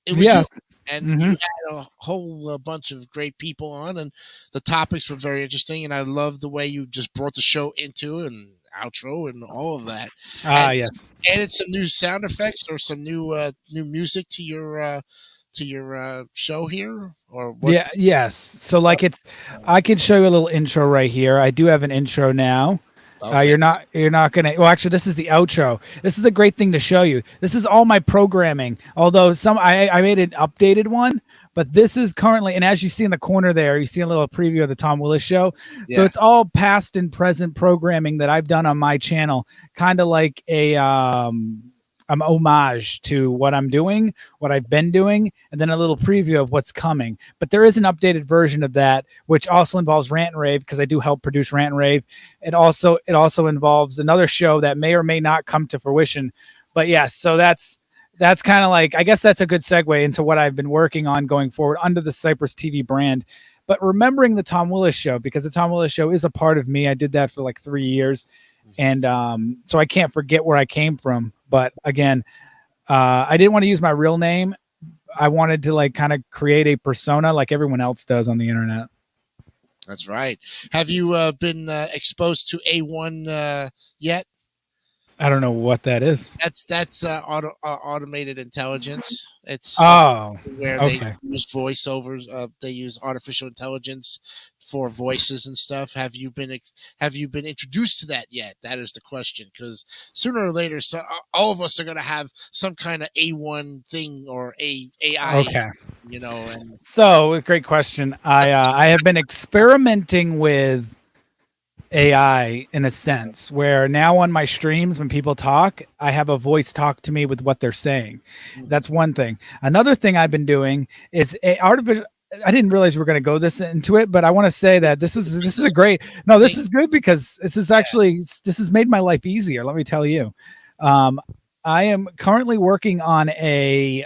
it was you. And you had a whole bunch of great people on, and the topics were very interesting. And I love the way you just brought the show into and outro and all of that. Yes. Added some new sound effects or some new music to your show here, or what? Yeah. Yes. So I can show you a little intro right here. I do have an intro now. You're not gonna. Well, actually, this is the outro. This is a great thing to show you. This is all my programming. Although I made an updated one, but this is currently. And as you see in the corner there, you see a little preview of the Tom Willis Show. Yeah. So it's all past and present programming that I've done on my channel, kind of like a homage to what I'm doing, what I've been doing, and then a little preview of what's coming. But there is an updated version of that, which also involves Rant and Rave, because I do help produce Rant and Rave. It also involves another show that may or may not come to fruition. But yes, so that's kind of I guess that's a good segue into what I've been working on going forward under the Cypress TV brand. But remembering the Tom Willis Show, because the Tom Willis Show is a part of me. I did that for 3 years. And so I can't forget where I came from. But again, I didn't want to use my real name. I wanted to kind of create a persona like everyone else does on the internet. That's right. Have you been exposed to A1 yet? I don't know what that is. That's automated intelligence. It's where okay. they use voiceovers. They use artificial intelligence for voices and stuff. Have you been introduced to that yet? That is the question. Because sooner or later, all of us are going to have some kind of A1 thing or AI. Okay. You know. And So, great question. I have been experimenting with AI in a sense where now on my streams when people talk, I have a voice talk to me with what they're saying. That's one thing. Another thing I've been doing is artificial. I didn't realize we were going to go into it, but I want to say that this is a great. No, this is good because this has made my life easier. Let me tell you. I am currently working on a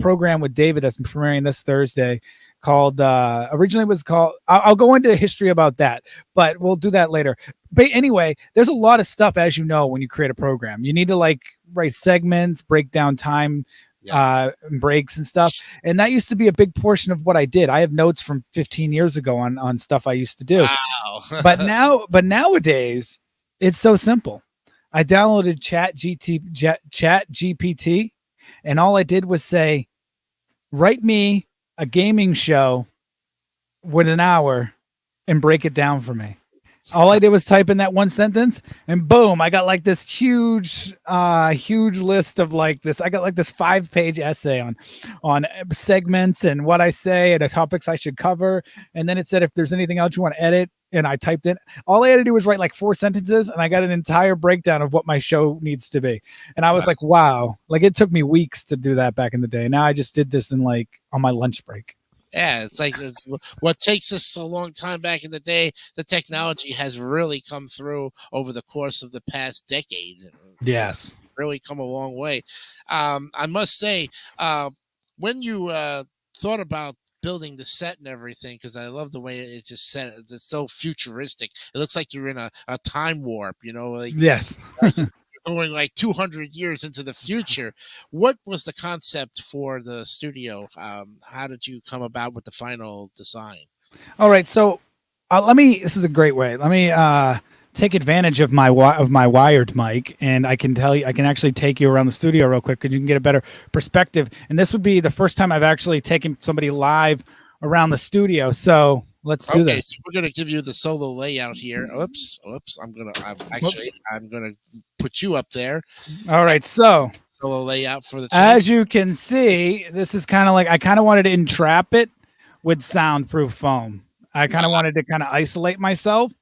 program with David that's premiering this Thursday called originally was called I'll go into history about that, but we'll do that later. But anyway, there's a lot of stuff, as you know, when you create a program. You need to write segments, break down time breaks and stuff. And that used to be a big portion of what I did. I have notes from 15 years ago on stuff I used to do. Wow. but nowadays it's so simple. I downloaded Chat GPT, and all I did was say, write me a gaming show with an hour and break it down for me. All I did was type in that one sentence and boom, I got this huge list of this. I got this 5-page essay on segments and what I say and the topics I should cover. And then it said, if there's anything else you want to edit, and I typed in, all I had to do was write 4 sentences and I got an entire breakdown of what my show needs to be. And I was like, wow, it took me weeks to do that back in the day. Now I just did this in on my lunch break. Yeah, it's what takes us a long time back in the day. The technology has really come through over the course of the past decade. Yes, really come a long way. I must say, when you thought about building the set and everything, because I love the way it's just set. It's so futuristic. It looks like you're in a time warp. Yes. Going 200 years into the future. What was the concept for the studio? How did you come about with the final design? All right, so this is a great way. Let me take advantage of my wired mic, and I can actually take you around the studio real quick, because you can get a better perspective. And this would be the first time I've actually taken somebody live around the studio. So let's do this. So we're gonna give you the solo layout here. Oops. I'm gonna put you up there. All right, so solo layout for the change. As you can see, this is kind of I kind of wanted to entrap it with soundproof foam. I kind of wanted to kind of isolate myself,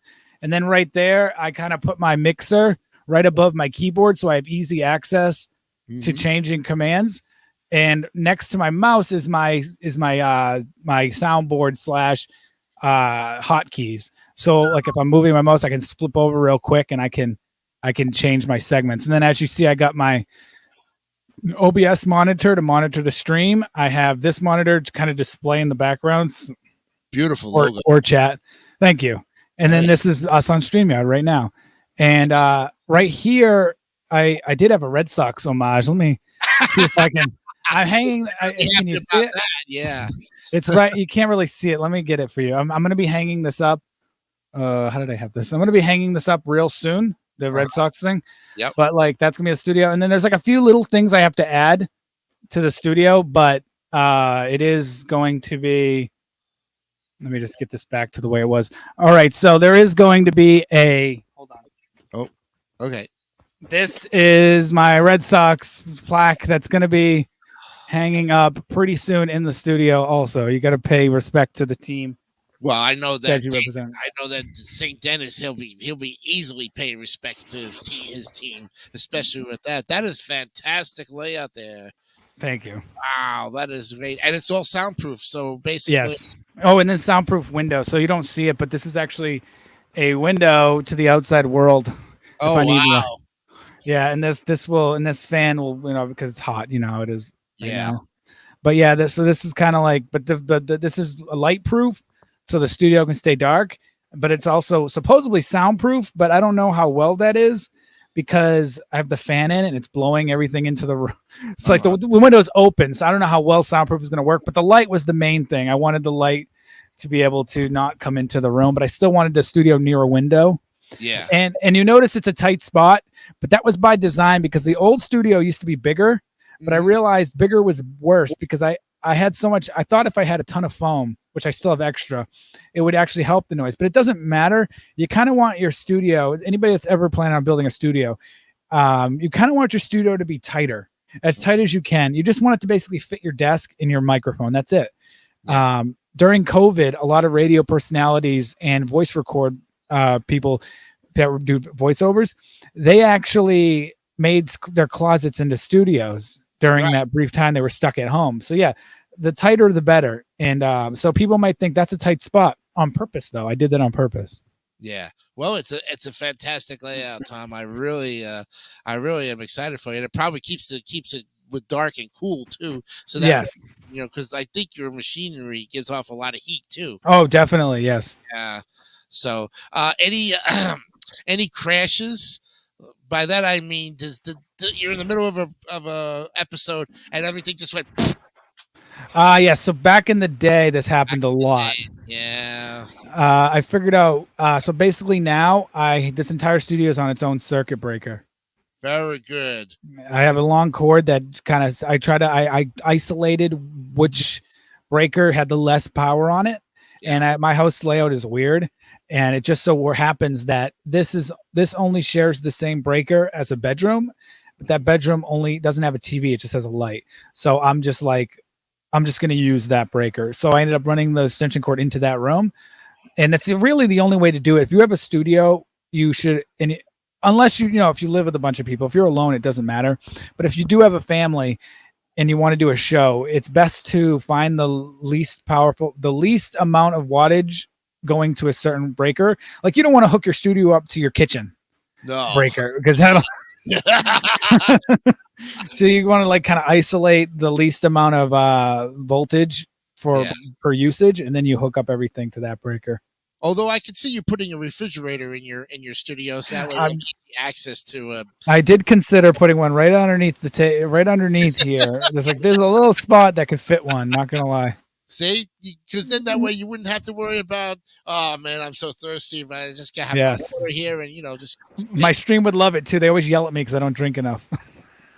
and then right there, I kind of put my mixer right above my keyboard, so I have easy access to changing commands. And next to my mouse is my soundboard / hotkeys. So if I'm moving my mouse, I can flip over real quick and I can change my segments. And then as you see, I got my OBS monitor to monitor the stream. I have this monitor to kind of display in the backgrounds. Beautiful logo. Or chat. Thank you. And then this is us on StreamYard right now. And right here, I did have a Red Sox homage. Let me see if I can. I'm hanging. Can you see it? That. Yeah. It's right. You can't really see it. Let me get it for you. I'm going to be hanging this up. How did I have this? I'm going to be hanging this up real soon. The Red Sox thing. Yep. But that's going to be a studio. And then there's a few little things I have to add to the studio, but it is going to be, let me just get this back to the way it was. All right. So there is going to be hold on. Oh, okay. This is my Red Sox plaque that's going to be hanging up pretty soon in the studio. Also, you got to pay respect to the team. Well, I know that you represent. I know that St. Dennis he'll be easily paying respects to his team, especially with that. That is fantastic layout there. Thank you. Wow, that is great, and it's all soundproof. So basically, yes. Oh, and then soundproof window, so you don't see it, but this is actually a window to the outside world. Oh wow! Yeah, and this fan will, because it's hot, how it is. Yeah. Now. But yeah, this is kind of but this is light proof, so the studio can stay dark. But it's also supposedly soundproof, but I don't know how well that is because I have the fan in and it's blowing everything into the room. It's the window's open, so I don't know how well soundproof is going to work. But the light was the main thing. I wanted the light to be able to not come into the room, but I still wanted the studio near a window. Yeah. And you notice it's a tight spot, but that was by design because the old studio used to be bigger, but I realized bigger was worse because I had so much. I thought if I had a ton of foam, which I still have extra, it would actually help the noise, but it doesn't matter. You kind of want your studio, anybody that's ever planning on building a studio, you kind of want your studio to be tighter, as tight as you can. You just want it to basically fit your desk and your microphone. That's it. During COVID, a lot of radio personalities and voice record people that do voiceovers, they actually made their closets into studios during that brief time they were stuck at home. So yeah, the tighter the better. And so people might think that's a tight spot on purpose, though. I did that on purpose. Yeah. Well, it's a fantastic layout, Tom. I really am excited for you. And it probably keeps it with dark and cool too. So that yes, because I think your machinery gives off a lot of heat too. Oh, definitely, yes. Yeah. So, any crashes? By that I mean, you're in the middle of a episode and everything just went. Yeah. So back in the day, this happened a lot. Yeah. I figured out. So basically, now this entire studio is on its own circuit breaker. Very good. I have a long cord that I isolated which breaker had the less power on it, and my house layout is weird, and it just so happens that this only shares the same breaker as a bedroom, but that bedroom only doesn't have a TV; it just has a light. So I'm just going to use that breaker. So I ended up running the extension cord into that room, and that's really the only way to do it. If you have a studio, you should unless if you live with a bunch of people. If you're alone, it doesn't matter. But if you do have a family and you want to do a show, it's best to find the least amount of wattage going to a certain breaker. Like, you don't want to hook your studio up to your kitchen breaker, because that'll so you want to kind of isolate the least amount of voltage per usage, and then you hook up everything to that breaker. Although I could see you putting a refrigerator in your studio, so that way you have easy access to. I did consider putting one right underneath right underneath here. There's a little spot that could fit one. Not gonna lie. See, because then that way you wouldn't have to worry about. Oh man, I'm so thirsty. But I just gotta have my water here, and just. My stream would love it too. They always yell at me because I don't drink enough.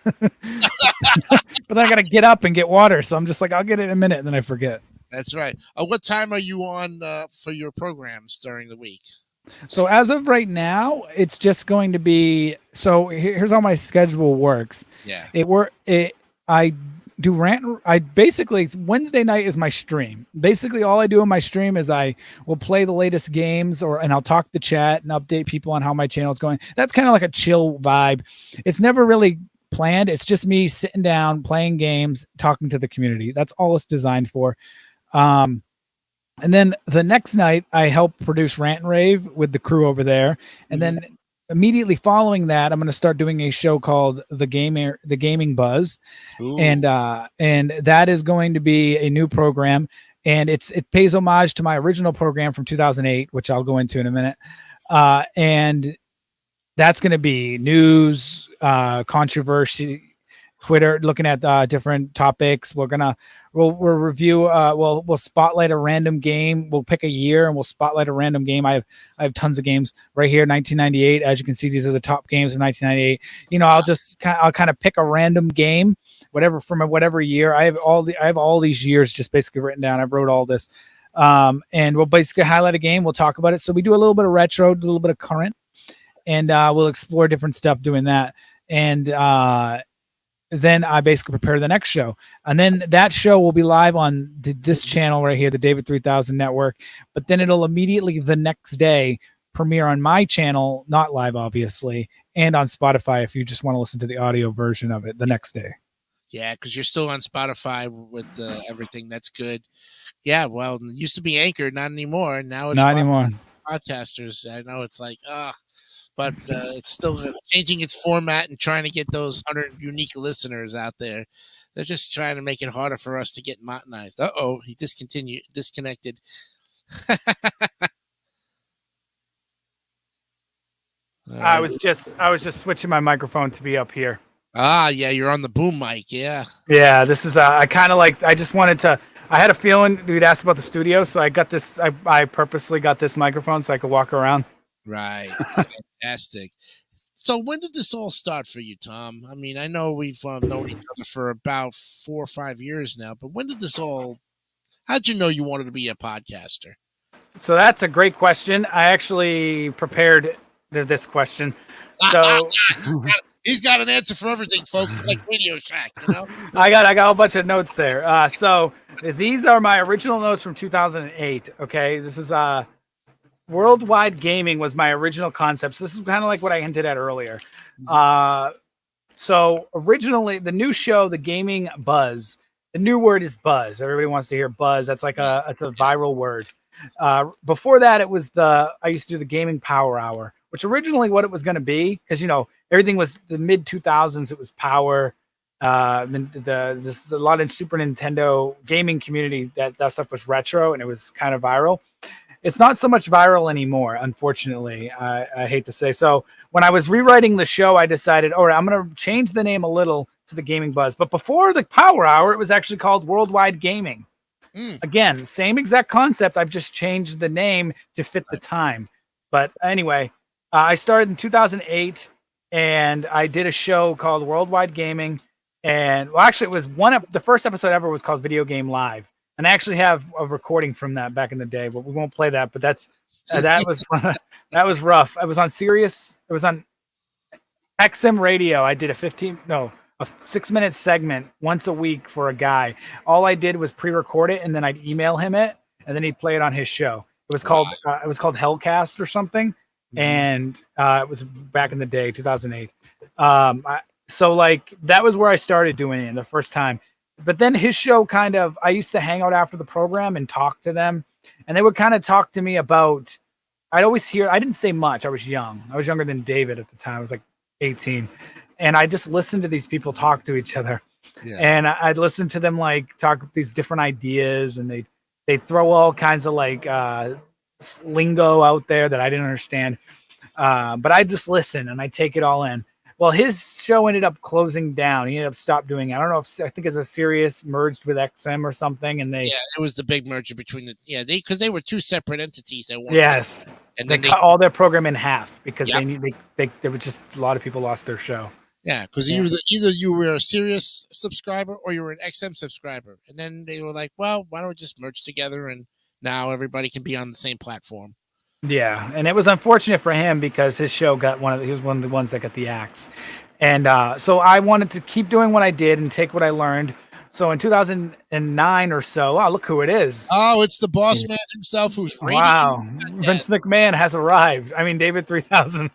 But then I gotta get up and get water, so I'm just like, I'll get it in a minute, and then I forget. That's right. What time are you on for your programs during the week? So as of right now, it's just going to be. So here's how my schedule works. Yeah. I do rant. I basically Wednesday night is my stream. Basically, all I do in my stream is I will play the latest games, and I'll talk to chat and update people on how my channel is going. That's kind of like a chill vibe. It's never really planned. It's just me sitting down, playing games, talking to the community. That's all it's designed for. And then the next night I help produce Rant and Rave with the crew over there. And then immediately following that, I'm going to start doing a show called The Gaming Buzz. Ooh. And that is going to be a new program, and it pays homage to my original program from 2008, which I'll go into in a minute. And that's going to be news, controversy, Twitter, looking at different topics. We'll review. We'll spotlight a random game. We'll pick a year and we'll spotlight a random game. I have tons of games right here. 1998. As you can see, these are the top games of 1998. I'll kind of pick a random game, from whatever year. I have all these years just basically written down. I wrote all this, and we'll basically highlight a game. We'll talk about it. So we do a little bit of retro, a little bit of current, and we'll explore different stuff doing that. And then I basically prepare the next show. And then that show will be live on this channel right here, the David 3000 Network. But then it'll immediately the next day premiere on my channel, not live, obviously, and on Spotify if you just want to listen to the audio version of it the next day. Yeah, because you're still on Spotify with everything. That's good. Yeah, well, it used to be Anchor, not anymore. Now it's not anymore. Podcasters. I know it's like, but it's still changing its format and trying to get those 100 unique listeners out there. They're just trying to make it harder for us to get monetized. He disconnected. I was just switching my microphone to be up here. Yeah, you're on the boom mic. Yeah. Yeah, this is I just wanted to. I had a feeling you'd ask about the studio, so I got this. I purposely got this microphone so I could walk around. Right. Fantastic. So when did this all start for you, Tom? I mean, I know we've known each other for about 4 or 5 years now, but when did this all? How'd you know you wanted to be a podcaster? So that's a great question. I actually prepared this question. So he's got an answer for everything, folks. It's like Radio Shack, you know. I got a whole bunch of notes there. So these are my original notes from 2008. Okay, this is worldwide gaming was my original concept. So this is kind of like what I hinted at earlier. So originally, the new show, the Gaming Buzz. The new word is buzz. Everybody wants to hear buzz. That's like it's a viral word. Before that, it was I used to do the Gaming Power Hour, which originally what it was going to be, because everything was the mid 2000s. It was Power. This a lot of Super Nintendo gaming community that stuff was retro and it was kind of viral. It's not so much viral anymore, unfortunately. I hate to say. So when I was rewriting the show, I decided, all right, I'm going to change the name a little to the Gaming Buzz. But before the Power Hour, it was actually called Worldwide Gaming. Again, same exact concept. I've just changed the name to fit the time. But anyway, I started in 2008, and I did a show called Worldwide Gaming. And well, actually, it was the first episode ever was called Video Game Live. And I actually have a recording from that back in the day, but we won't play that. But that was that was rough. I was on Sirius. It was on XM Radio. I did a 6-minute segment once a week for a guy. All I did was pre-record it, and then I'd email him it, and then he'd play it on his show. It was called Hellcast or something, and it was back in the day, 2008. So like that was where I started doing it the first time. But then his show I used to hang out after the program and talk to them, and they would kind of talk to me about. I didn't say much. I was young. I was younger than David at the time. I was like 18. And I just listened to these people talk to each other, and I'd listen to them like talk these different ideas, and they throw all kinds of like lingo out there that I didn't understand. But I just listen and I take it all in. Well, his show ended up closing down. He ended up stopped doing it. I don't know I think it was Sirius merged with XM or something, and it was the big merger between because they were two separate entities at one time. Yes, and they cut all their program in half because there was just a lot of people lost their show. Yeah, because either you were a Sirius subscriber or you were an XM subscriber. And then they were like, well, why don't we just merge together and now everybody can be on the same platform. Yeah, and it was unfortunate for him because his show he was one of the ones that got the axe. And so I wanted to keep doing what I did and take what I learned. So in 2009 or so, look who it is. Oh, it's the boss man himself who's reading. Wow, Vince McMahon has arrived. I mean, David 3000.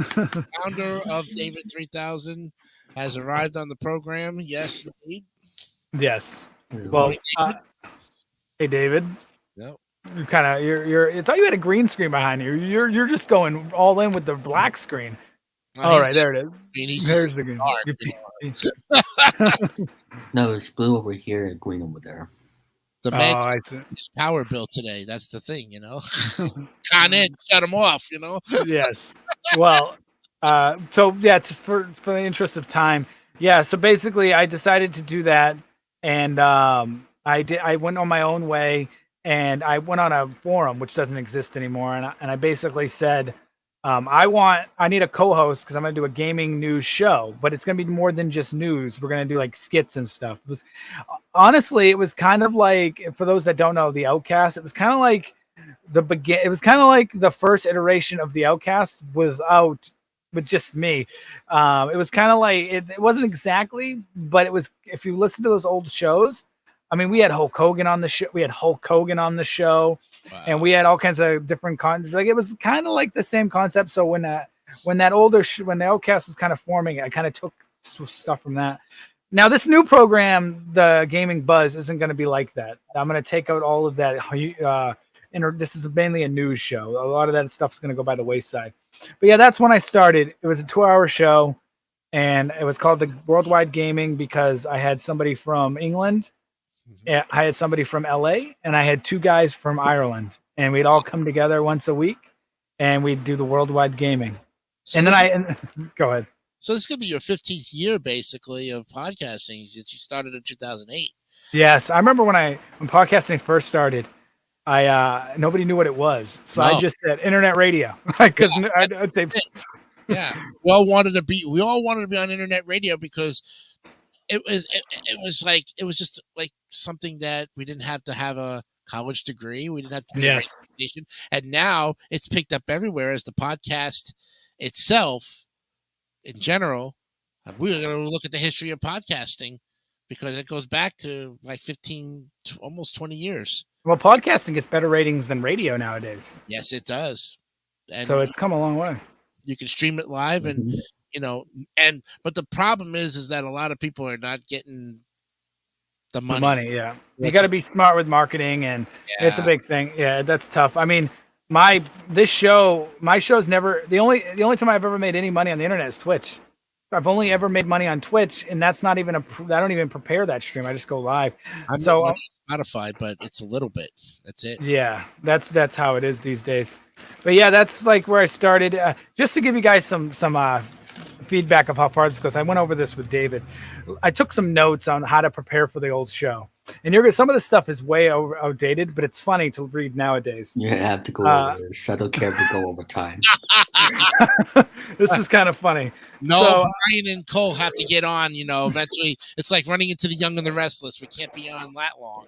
Founder of David 3000 has arrived on the program. Yes, indeed. Yes. Well, hey, David. Yep. You kind of I thought you had a green screen behind you. You're just going all in with the black screen. All right, there it is. There's the green. No, it's blue over here and green over there. The man his power bill today. That's the thing, Con Ed shut him off, Yes. Well, so yeah, it's just for the interest of time. Yeah. So basically, I decided to do that, and I went on my own way, and I went on a forum which doesn't exist anymore, and I basically said, I need a co-host because I'm going to do a gaming news show, but it's going to be more than just news. We're going to do like skits and stuff. It was kind of like, for those that don't know the Outcast, it was kind of like it was kind of like the first iteration of the Outcast with just me. It was kind of like, it wasn't exactly, but it was, if you listen to those old shows, I mean, we had Hulk Hogan on the show. Wow. And we had all kinds of different like it was kind of like the same concept. So when the Outcast was kind of forming, I kind of took stuff from that. Now this new program, the Gaming Buzz, isn't going to be like that. I'm going to take out all of that. This is mainly a news show. A lot of that stuff is going to go by the wayside. But yeah, that's when I started. It was a 2-hour show, and it was called the Worldwide Gaming because I had somebody from England. I had somebody from LA, and I had 2 guys from Ireland, and we'd all come together once a week, and we'd do the Worldwide Gaming. So and then go ahead. So this could be your 15th year, basically, of podcasting since you started in 2008. Yes, I remember when podcasting first started. nobody knew what it was, so No. I just said internet radio because I'd say Yeah, we all wanted to be on internet radio because it was just like something that we didn't have to have a college degree. We didn't have to be a radio Yes. station. And now it's picked up everywhere as the podcast itself in general. We're going to look at the history of podcasting because it goes back to like 15, almost 20 years. Well, podcasting gets better ratings than radio nowadays, Yes, it does. And so it's come a long way. you can stream it live and but the problem is that a lot of people are not getting the The money. money, yeah. You Which- got to be smart with marketing, and it's a Yeah. big thing. Yeah, that's tough. I mean, my show's never the only time I've ever made any money on the internet is Twitch. I've only ever made money on Twitch, and that's not even I don't even prepare that stream. I just go live. I'm So not Spotify, but it's a little bit. That's it. yeah, that's how it is these days. But yeah, that's like where I started. Just to give you guys some feedback of how far this goes, I went over this with David. I took some notes on how to prepare for the old show, and some of the stuff is way outdated, but it's funny to read nowadays. You have to go over this. I don't care if you go over time. This is kind of funny. No, So, Brian and Cole have to get on. Eventually, it's like running into the Young and the Restless. We can't be on that long.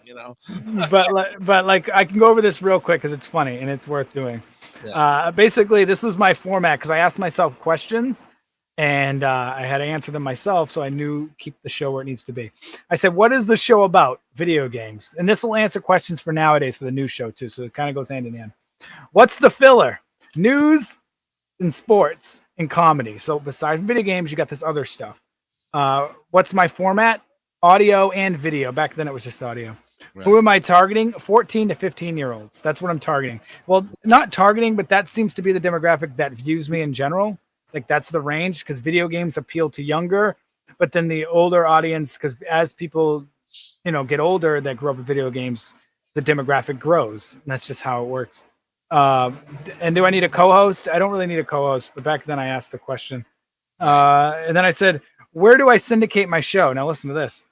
but like I can go over this real quick because it's funny and it's worth doing. Basically, this was my format because I asked myself questions and I had to answer them myself, so I knew keep the show where it needs to be. I said, "What is the show about?" Video games, and this will answer questions for nowadays for the new show too. So it kind of goes hand in hand. What's the filler? News and sports and comedy. So besides video games, you got this other stuff. What's my format? Audio and video. Back then it was just audio. Right. Who am I targeting? 14 to 15-year-olds. That's what I'm targeting. Well, not targeting, but that seems to be the demographic that views me in general. Like that's the range because video games appeal to younger, but then the older audience, because as people, get older that grew up with video games, the demographic grows. And that's just how it works. And do I need a co-host? I don't really need a co-host, but back then I asked the question. And then I said, where do I syndicate my show? Now listen to this.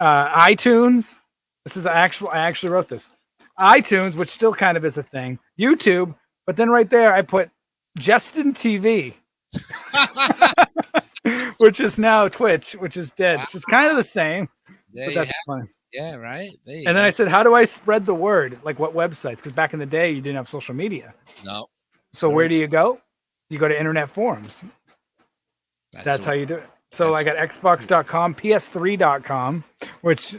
iTunes. This is I actually wrote this. iTunes, which still kind of is a thing. YouTube, but then right there I put Justin TV, which is now Twitch, which is dead. So it's kind of the same, There but you that's have fun. Yeah, right. There you And then go. I said, how do I spread the word? Like what websites? Because back in the day, you didn't have social media. No. So where do you go? You go to internet forums. That's how you do it. So I got Xbox.com, PS3.com, which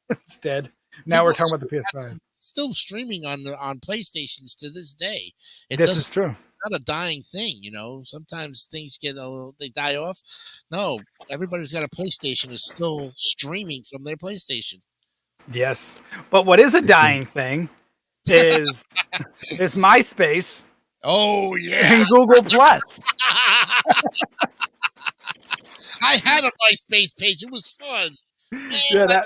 it's dead. Now we're talking about the PS5. Still streaming on PlayStations to this day. This is true. Not a dying thing, Sometimes things they die off. No, everybody's got a PlayStation is still streaming from their PlayStation. Yes. But what is a dying thing is MySpace. Oh yeah. And Google Plus. I had a MySpace page. It was fun. Yeah,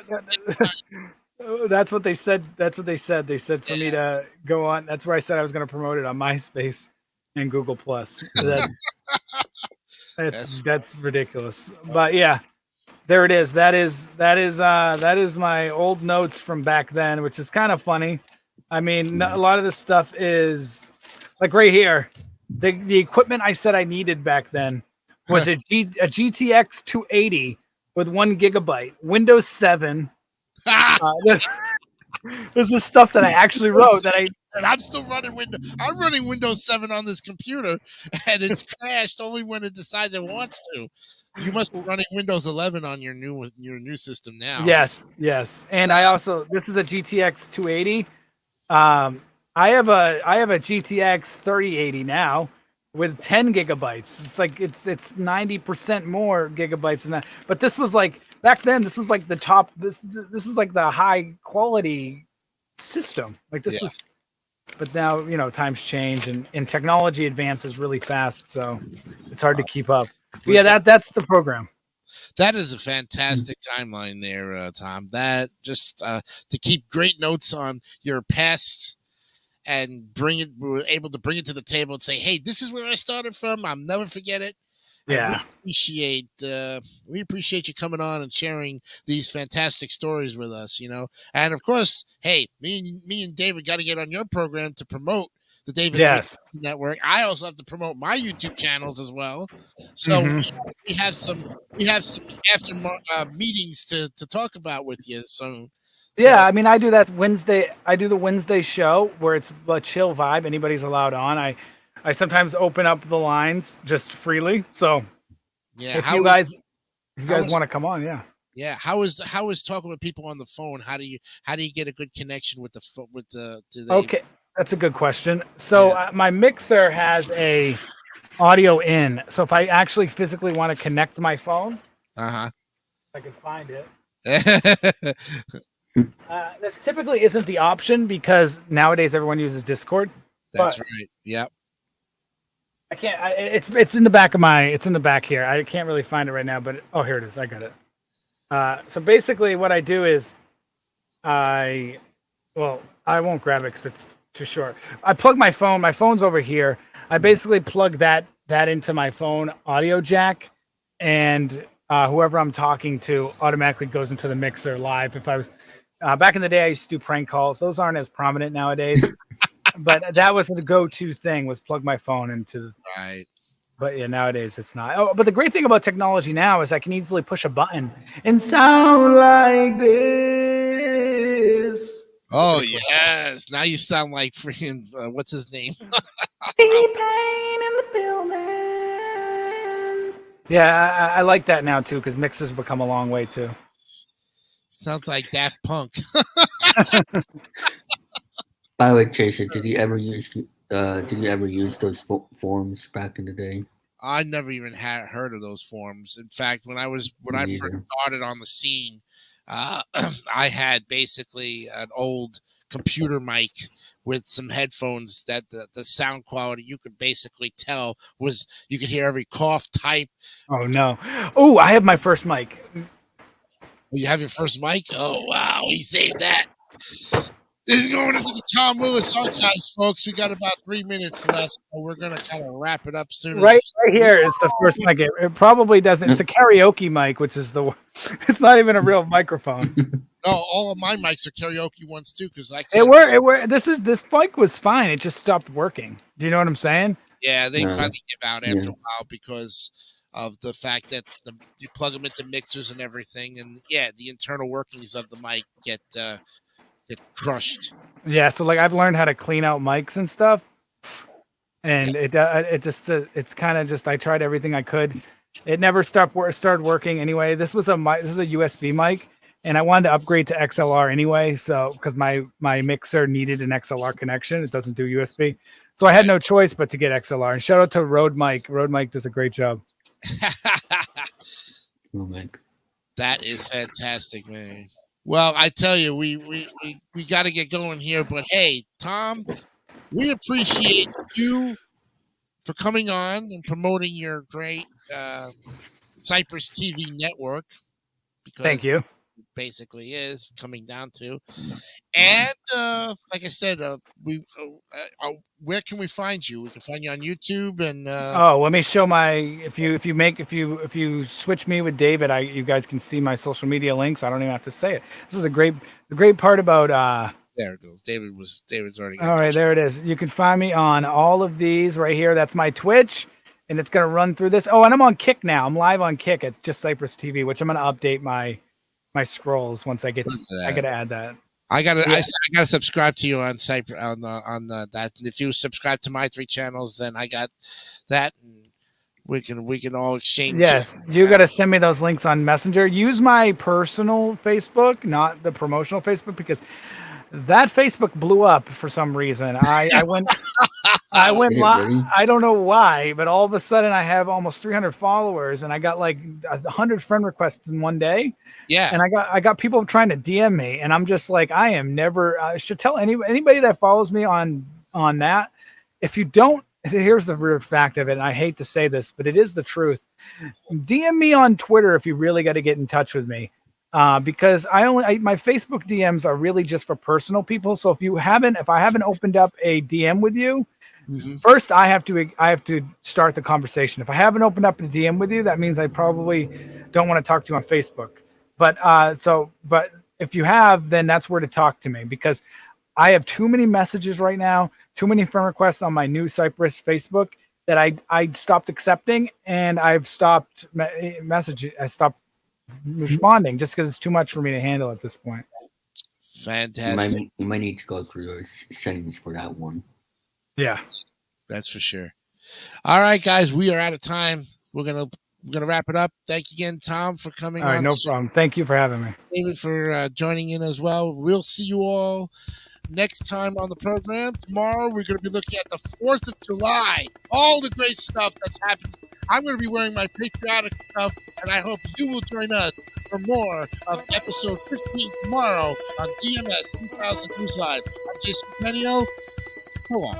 that's what they said. That's what they said. They said for me to go on. That's where I said I was going to promote it on MySpace and Google Plus. That's ridiculous. But yeah, there it is. That is my old notes from back then, which is kind of funny. I mean, a lot of this stuff is like right here. The equipment I said I needed back then was a GTX 280 with 1 gigabyte, Windows 7. This is stuff that I actually wrote and I'm still running Windows. I'm running Windows 7 on this computer, and it's crashed only when it decides it wants to. You must be running Windows 11 on your new system now. Yes. And I also this is a GTX 280. I have a GTX 3080 now with 10 gigabytes. It's like it's 90% more gigabytes than that. But this was like back then. This was like the top. This was like the high quality system. Like this was. But now times change and technology advances really fast, so it's hard to keep up. But yeah, that's the program. That is a fantastic timeline there, Tom. That just to keep great notes on your past and we're able to bring it to the table and say, hey, this is where I started from. I'll never forget it. Yeah. We appreciate you coming on and sharing these fantastic stories with us, And of course, hey, me and David got to get on your program to promote the David Network. I also have to promote my YouTube channels as well. So we have some after meetings to talk about with you. So yeah, I mean, I do that Wednesday. I do the Wednesday show where it's a chill vibe. Anybody's allowed on. I sometimes open up the lines just freely. So yeah, if you guys want to come on, yeah. Yeah, how is talking with people on the phone? How do you get a good connection with Okay, that's a good question. So my mixer has a audio in. So if I actually physically want to connect my phone, I can find it. This typically isn't the option because nowadays everyone uses Discord. That's right. Yep. I can't. It's in the back of it's in the back here. I can't really find it right now, but here it is. I got it. So basically, what I do is, I won't grab it because it's too short. I plug my phone. My phone's over here. I basically plug that into my phone audio jack, and whoever I'm talking to automatically goes into the mixer live. If I was back in the day, I used to do prank calls. Those aren't as prominent nowadays. But that was the go-to thing, was plug my phone into. Right. But yeah, nowadays it's not. Oh, but the great thing about technology now is I can easily push a button and sound like this. Oh yes! Now you sound like freaking what's his name? T-Pain in the building. Yeah, I like that now too because mixes have become a long way too. Sounds like Daft Punk. By the way, Jason, did you ever use those forums back in the day? I never even had heard of those forums. In fact, when I first started on the scene, I had basically an old computer mic with some headphones that the sound quality you could basically tell was you could hear every cough, type. Oh no! Oh, I have my first mic. You have your first mic? Oh wow, he saved that. This is going into the Tom Lewis archives, folks. We got about 3 minutes left, so we're gonna kind of wrap it up soon. Right here is the first mic. It probably doesn't. It's a karaoke mic, which is it's not even a real microphone. No, all of my mics are karaoke ones too, because It worked. This mic was fine. It just stopped working. Do you know what I'm saying? Yeah, they finally give out after a while because of the fact that you plug them into mixers and everything, and the internal workings of the mic get crushed. Yeah, so like I've learned how to clean out mics and stuff, and it's kind of just I tried everything I could. It never started working anyway. This is a USB mic, and I wanted to upgrade to XLR anyway. So because my mixer needed an XLR connection, it doesn't do USB, so I had no choice but to get XLR. And shout out to Rode Mic. Rode Mic does a great job. That is fantastic, man. Well, I tell you, we got to get going here, but hey, Tom, we appreciate you for coming on and promoting your great Cypress TV network. Thank you. It basically is coming down to, and like I said, where can we find you? We can find you on YouTube and. Let me show if you switch me with David, you guys can see my social media links. I don't even have to say it. This is the great part about. There it goes. David's already. All right, there it is. You can find me on all of these right here. That's my Twitch, and it's gonna run through this. Oh, and I'm on Kick now. I'm live on Kick at just Cypress TV, which I'm gonna update my scrolls once I get. I gotta add that. I gotta subscribe to you on Cypress on that. And if you subscribe to my 3 channels, then I got that. And we can all exchange. Yes, you got to send me those links on Messenger. Use my personal Facebook, not the promotional Facebook, because that Facebook blew up for some reason. I went live. I don't know why, but all of a sudden I have almost 300 followers, and I got like 100 friend requests in one day. Yeah, and I got people trying to DM me, and I'm just like, I am never. I should tell anybody that follows me on that. If you don't, here's the real fact of it. And I hate to say this, but it is the truth. DM me on Twitter if you really got to get in touch with me. Because my Facebook DMs are really just for personal people. So if I haven't opened up a DM with you, First, I have to start the conversation. If I haven't opened up a DM with you, that means I probably don't want to talk to you on Facebook. But if you have, then that's where to talk to me, because I have too many messages right now, too many friend requests on my new Cypress Facebook that I stopped accepting, and I've stopped messaging. I stopped responding just because it's too much for me to handle at this point. Fantastic. You might need to go through those settings for that one. Yeah, that's for sure. All right, guys, we are out of time. We're gonna wrap it up. Thank you again, Tom, for coming. All right, no problem. Thank you for having me. David for joining in as well. We'll see you all next time on the program. Tomorrow we're going to be looking at the 4th of July. All the great stuff that's happened. I'm going to be wearing my patriotic stuff, and I hope you will join us for more of episode 15 tomorrow on DMS 3000 News Live. I'm Jason Penio. Go on.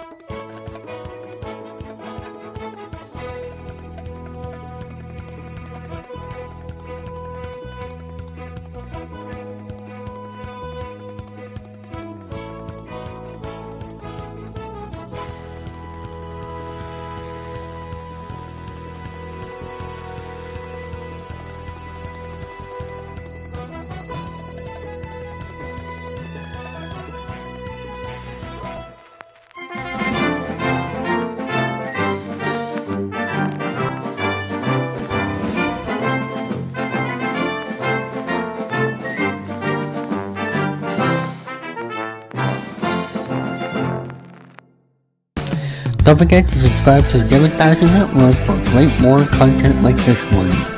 Don't forget to subscribe to the 3000 Network for great more content like this one.